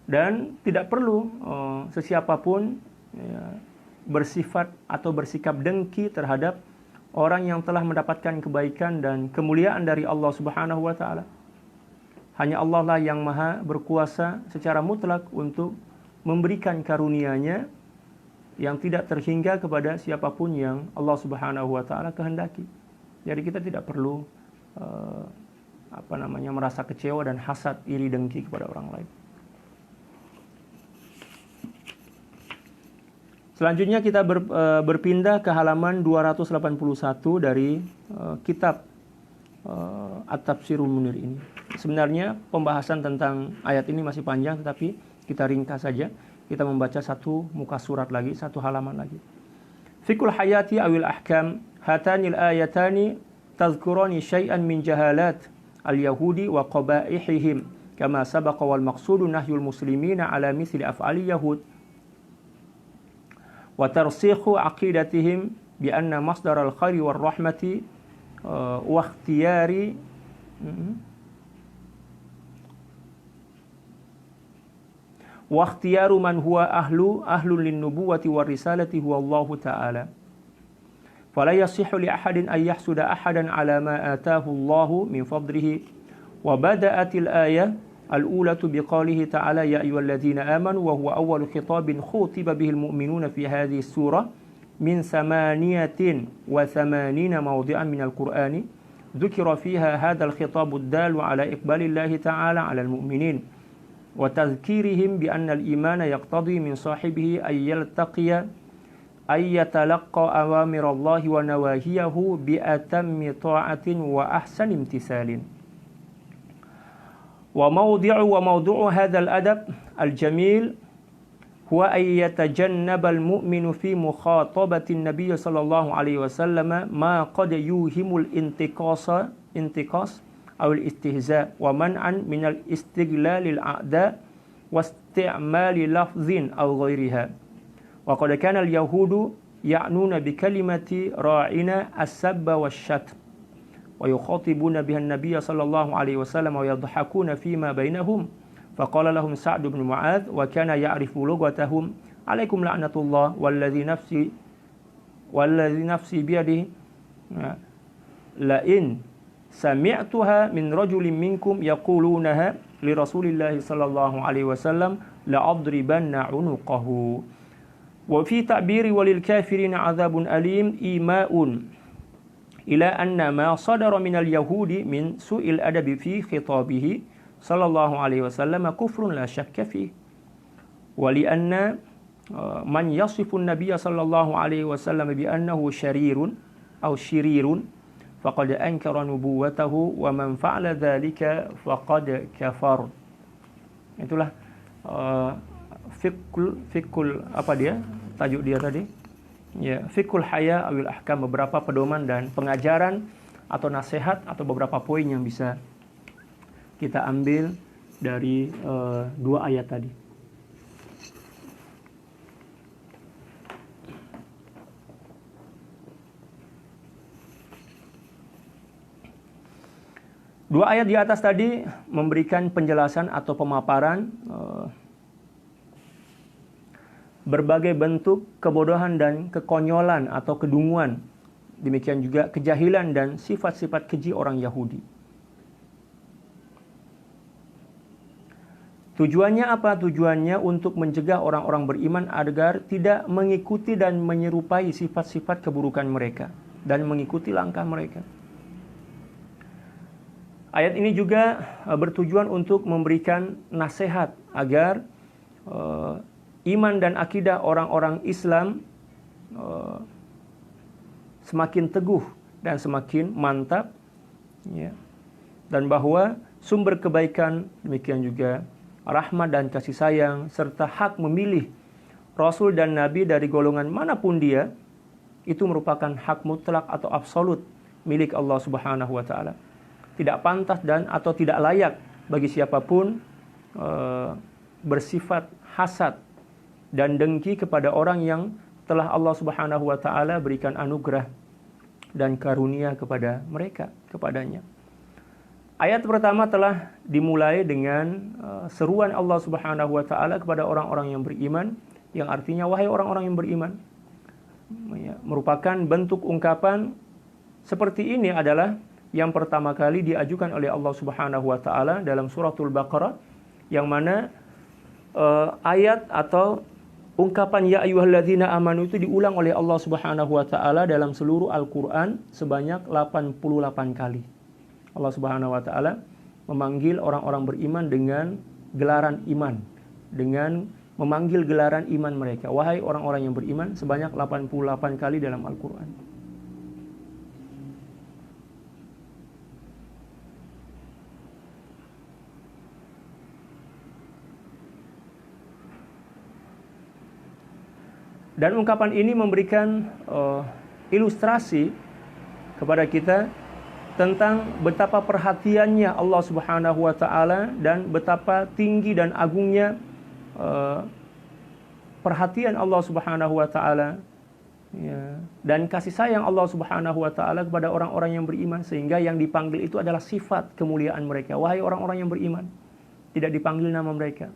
Dan tidak perlu sesiapapun bersifat atau bersikap dengki terhadap orang yang telah mendapatkan kebaikan dan kemuliaan dari Allah Subhanahu wa taala. Hanya Allah lah yang maha berkuasa secara mutlak untuk memberikan karunia-Nya yang tidak terhingga kepada siapapun yang Allah Subhanahu wa taala kehendaki. Jadi kita tidak perlu merasa kecewa dan hasad, iri, dengki kepada orang lain. Selanjutnya kita berpindah ke halaman 281 dari kitab At-Tafsirul Munir ini. Sebenarnya pembahasan tentang ayat ini masih panjang, tetapi kita ringkas saja. Kita membaca satu muka surat lagi, satu halaman lagi. Fiqhul hayati awil ahkam hatanil ayatani tadhkurani syai'an min jahalat al-yahudi wa qabaihihim kama sabaqa wal maqsudu nahyul muslimina ala mithli af'ali yahud wa tarsikhu aqidatihim bi anna masdar al-khairi war rahmati wa ikhtiyari wa ikhtiyaru man huwa ahlun lin nubuwati war risalati huwa Allah ta'ala fala yasihhu li ahadin an yahsuda ahadan ala ma ataahu Allah min fadlihi wa bada'atil ayah الأولى بقوله تعالى يا أيها الذين آمنوا وهو أول خطاب خُطِبَ به المؤمنون في هذه السورة من 88 موضعا من القرآن ذكر فيها هذا الخطاب الدال على إقبال الله تعالى على المؤمنين وتذكيرهم بأن الإيمان يقتضي من صاحبه أن يلتقي أن يتلقى أوامر الله ونواهيه بأتم طاعة وأحسن امتثال وموضوع هذا الأدب الجميل هو أن يتجنب المؤمن في مخاطبة النبي صلى الله عليه وسلم ما قد يوهم الانتقاص أو الاستهزاء ومنعا من الاستغلال الأعداء واستعمال لفظ أو غيرها وقد كان اليهود يعنون بكلمة راعنا السب والشتم ويخاطبون بها النبي صلى الله عليه وسلم ويضحكون فيما بينهم فقال لهم سعد بن معاذ وكان يعرف لغتهم عليكم لعنة الله والذي نفسي بيده لئن سمعتها من رجل منكم يقولونها لرسول الله صلى الله عليه وسلم لأضربن عنقه وفي تعبير وللكافرين عذاب أليم إيماء إلى أن ما صدر من اليهود من سوء الأدب في خطابه صلى الله عليه وسلم كفر لا شك فيه ولأن من يصف النبي صلى الله عليه وسلم بأنه شرير أو شرير فقد أنكر نبوته ومن فعل ذلك فقد كفر. Itulah fikul apa dia tajuk dia tadi. Ya, fikul haya awil ahkam, beberapa pedoman dan pengajaran atau nasihat atau beberapa poin yang bisa kita ambil dari dua ayat tadi. Dua ayat di atas tadi memberikan penjelasan atau pemaparan berbagai bentuk kebodohan dan kekonyolan atau kedunguan. Demikian juga kejahilan dan sifat-sifat keji orang Yahudi. Tujuannya apa? Tujuannya untuk mencegah orang-orang beriman agar tidak mengikuti dan menyerupai sifat-sifat keburukan mereka dan mengikuti langkah mereka. Ayat ini juga bertujuan untuk memberikan nasihat agar iman dan akidah orang-orang Islam semakin teguh dan semakin mantap, ya. Dan bahwa sumber kebaikan, demikian juga rahmat dan kasih sayang, serta hak memilih Rasul dan Nabi dari golongan manapun dia, itu merupakan hak mutlak atau absolut milik Allah Subhanahu wa Ta'ala. Tidak pantas dan atau tidak layak bagi siapapun bersifat hasad dan dengki kepada orang yang telah Allah Subhanahu wa Ta'ala berikan anugerah dan karunia kepada mereka, kepadanya. Ayat pertama telah dimulai dengan seruan Allah Subhanahu wa Ta'ala kepada orang-orang yang beriman, yang artinya wahai orang-orang yang beriman. Merupakan bentuk ungkapan seperti ini adalah yang pertama kali diajukan oleh Allah Subhanahu wa Ta'ala dalam suratul Baqarah, yang mana ayat atau ungkapan ya ayyuhalladzina amanu itu diulang oleh Allah Subhanahu wa Ta'ala dalam seluruh Al-Qur'an sebanyak 88 kali. Allah Subhanahu wa Ta'ala memanggil orang-orang beriman dengan gelaran iman, dengan memanggil gelaran iman mereka. Wahai orang-orang yang beriman, sebanyak 88 kali dalam Al-Qur'an. Dan ungkapan ini memberikan ilustrasi kepada kita tentang betapa perhatiannya Allah Subhanahu wa Ta'ala dan betapa tinggi dan agungnya perhatian Allah Subhanahu wa Ta'ala, ya, dan kasih sayang Allah Subhanahu wa Ta'ala kepada orang-orang yang beriman, sehingga yang dipanggil itu adalah sifat kemuliaan mereka. Wahai orang-orang yang beriman, tidak dipanggil nama mereka.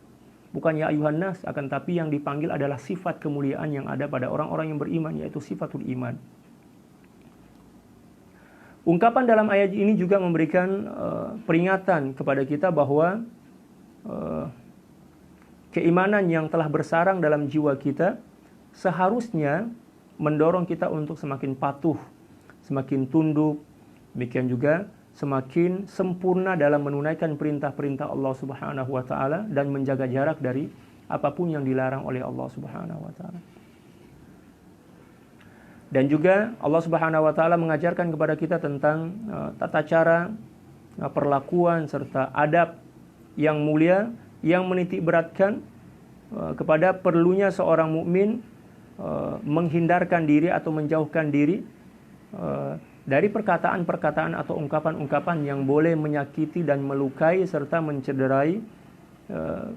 Bukan ya ayuhan nas, akan tapi yang dipanggil adalah sifat kemuliaan yang ada pada orang-orang yang beriman, yaitu sifatul iman. Ungkapan dalam ayat ini juga memberikan peringatan kepada kita bahwa keimanan yang telah bersarang dalam jiwa kita seharusnya mendorong kita untuk semakin patuh, semakin tunduk, demikian juga semakin sempurna dalam menunaikan perintah-perintah Allah Subhanahu wa Ta'ala dan menjaga jarak dari apapun yang dilarang oleh Allah Subhanahu wa Ta'ala. Dan juga Allah Subhanahu wa Ta'ala mengajarkan kepada kita tentang tata cara, perlakuan serta adab yang mulia yang menitik beratkan kepada perlunya seorang mukmin menghindarkan diri atau menjauhkan diri dari perkataan-perkataan atau ungkapan-ungkapan yang boleh menyakiti dan melukai serta mencederai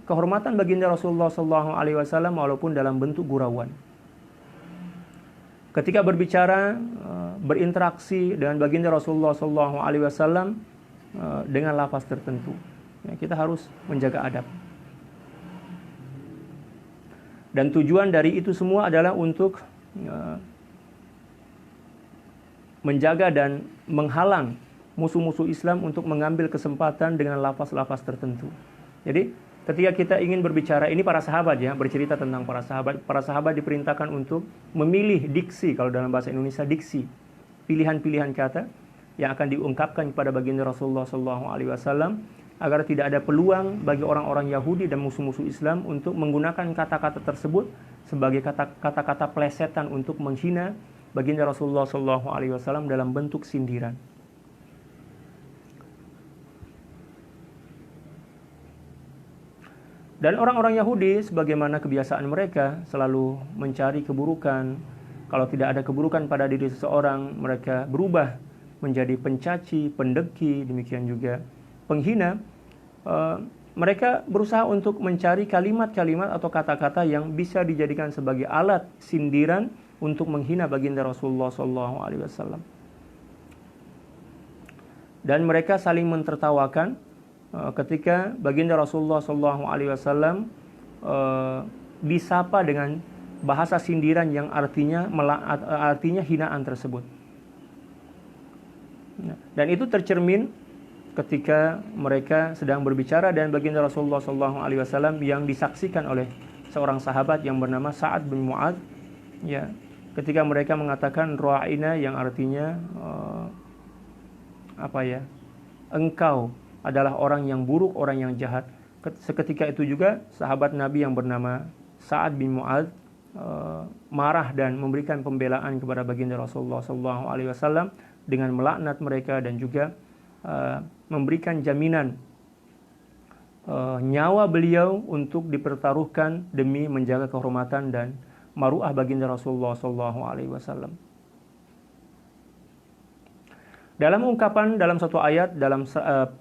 kehormatan baginda Rasulullah SAW walaupun dalam bentuk gurauan. Ketika berbicara, berinteraksi dengan baginda Rasulullah SAW dengan lafaz tertentu, ya, kita harus menjaga adab. Dan tujuan dari itu semua adalah untuk menjaga dan menghalang musuh-musuh Islam untuk mengambil kesempatan dengan lafaz-lafaz tertentu. Jadi ketika kita ingin berbicara, ini para sahabat ya, bercerita tentang para sahabat. Para sahabat diperintahkan untuk memilih diksi, kalau dalam bahasa Indonesia diksi, pilihan-pilihan kata yang akan diungkapkan kepada baginda Rasulullah SAW agar tidak ada peluang bagi orang-orang Yahudi dan musuh-musuh Islam untuk menggunakan kata-kata tersebut sebagai kata-kata plesetan untuk menghina baginda Rasulullah SAW dalam bentuk sindiran. Dan orang-orang Yahudi sebagaimana kebiasaan mereka selalu mencari keburukan. Kalau tidak ada keburukan pada diri seseorang, mereka berubah menjadi pencaci, pendeki, demikian juga penghina. Mereka berusaha untuk mencari kalimat-kalimat atau kata-kata yang bisa dijadikan sebagai alat sindiran untuk menghina baginda Rasulullah SAW. Dan mereka saling mentertawakan ketika baginda Rasulullah SAW disapa dengan bahasa sindiran yang artinya hinaan tersebut. Dan itu tercermin ketika mereka sedang berbicara dan baginda Rasulullah SAW yang disaksikan oleh seorang sahabat yang bernama Sa'ad bin Mu'adz, ya, ketika mereka mengatakan ra'ina, yang artinya engkau adalah orang yang buruk, orang yang jahat. Seketika itu juga sahabat Nabi yang bernama Sa'ad bin Mu'adz marah dan memberikan pembelaan kepada baginda Rasulullah SAW dengan melaknat mereka dan juga memberikan jaminan nyawa beliau untuk dipertaruhkan demi menjaga kehormatan dan maruah baginda Rasulullah SAW. Dalam ungkapan dalam satu ayat, dalam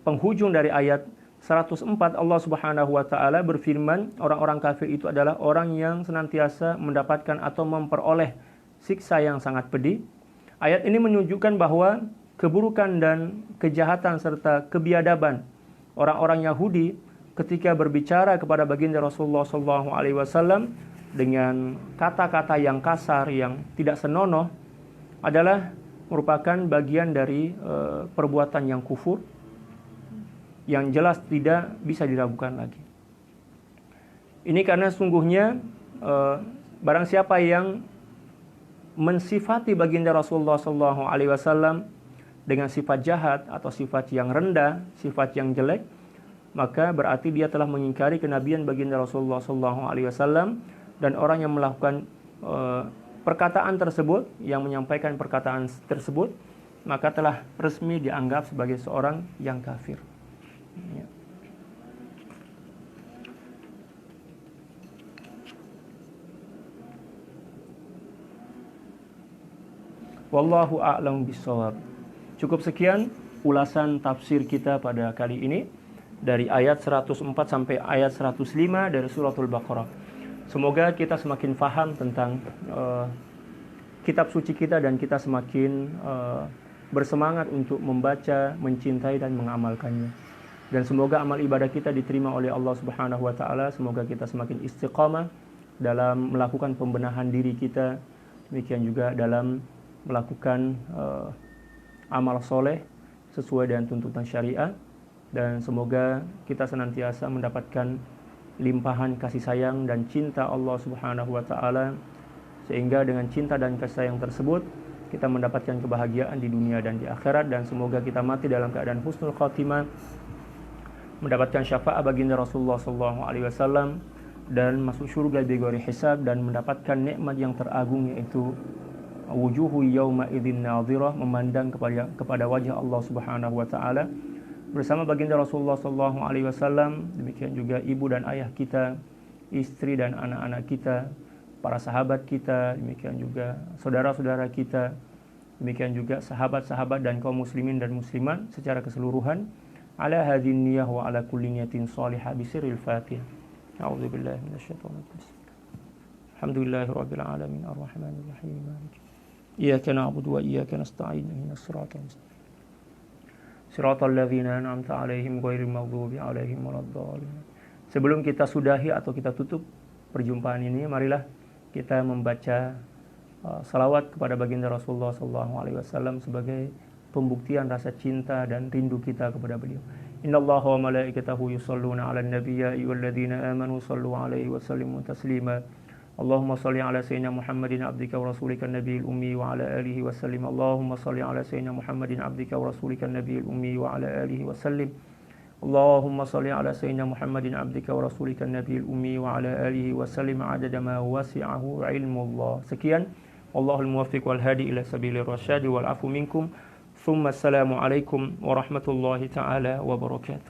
penghujung dari ayat 104, Allah Subhanahu wa taala berfirman, orang-orang kafir itu adalah orang yang senantiasa mendapatkan atau memperoleh siksa yang sangat pedih. Ayat ini menunjukkan bahwa keburukan dan kejahatan serta kebiadaban orang-orang Yahudi ketika berbicara kepada baginda Rasulullah SAW dengan kata-kata yang kasar, yang tidak senonoh, adalah merupakan bagian dari perbuatan yang kufur, yang jelas tidak bisa diragukan lagi. Ini karena sungguhnya barang siapa yang mensifati baginda Rasulullah SAW dengan sifat jahat atau sifat yang rendah, sifat yang jelek, maka berarti dia telah mengingkari kenabian baginda Rasulullah SAW, dan orang yang melakukan perkataan tersebut, yang menyampaikan perkataan tersebut, maka telah resmi dianggap sebagai seorang yang kafir. Ya. Wallahu a'lam bishawab. Cukup sekian ulasan tafsir kita pada kali ini dari ayat 104 sampai ayat 105 dari suratul Baqarah. Semoga kita semakin paham tentang kitab suci kita dan kita semakin bersemangat untuk membaca, mencintai dan mengamalkannya. Dan semoga amal ibadah kita diterima oleh Allah Subhanahu wa taala. Semoga kita semakin istiqamah dalam melakukan pembenahan diri kita, demikian juga dalam melakukan amal soleh sesuai dengan tuntutan syariah, dan semoga kita senantiasa mendapatkan limpahan kasih sayang dan cinta Allah Subhanahu wa taala, sehingga dengan cinta dan kasih sayang tersebut kita mendapatkan kebahagiaan di dunia dan di akhirat, dan semoga kita mati dalam keadaan husnul khatimah, mendapatkan syafaat baginda Rasulullah SAW dan masuk surga bighairi hisab, dan mendapatkan nikmat yang teragung, yaitu wujuhu yauma idzin nadhirah, memandang kepada wajah Allah Subhanahu wa taala bersama baginda Rasulullah SAW, demikian juga ibu dan ayah kita, istri dan anak-anak kita, para sahabat kita, demikian juga saudara-saudara kita, demikian juga sahabat-sahabat dan kaum muslimin dan muslimat secara keseluruhan. Ala hadhin niyah wa ala kulli niyatin salihah bisirril Fatihah. A'udzubillahi minasyaitonir rajim. Alhamdulillahirabbil alamin arrahmanir rahim maliki iyyaka na'budu wa iyyaka nasta'in ihdinas siratal mustaqim siratal ladzina an'amta 'alaihim ghairil maghdubi 'alaihim waladdallin. Sebelum kita sudahi atau kita tutup perjumpaan ini, marilah kita membaca salawat kepada baginda Rasulullah SAW sebagai pembuktian rasa cinta dan rindu kita kepada beliau. Innallaha wa malaikatahu yusholluna 'alan nabiy ya ayyuhalladzina amanu shallu 'alaihi wa sallimu taslima. Allahumma shalli 'ala sayyidina Muhammadin 'abdika wa rasulika nabiyil ummi wa 'ala alihi wa sallim. Allahumma shalli 'ala sayyidina Muhammadin 'abdika wa rasulika nabiyil ummi wa 'ala alihi wa sallim. Allahumma shalli 'ala sayyidina Muhammadin 'abdika wa rasulika nabiyil ummi wa 'ala alihi wa sallim 'adada ma wasi'ahu 'ilmullah. Sekian, wallahul muwaffiq wal hadi ila sabilir rasyad wal 'afu minkum. Tsumma assalamu alaikum warahmatullahi taala wabarakatuh.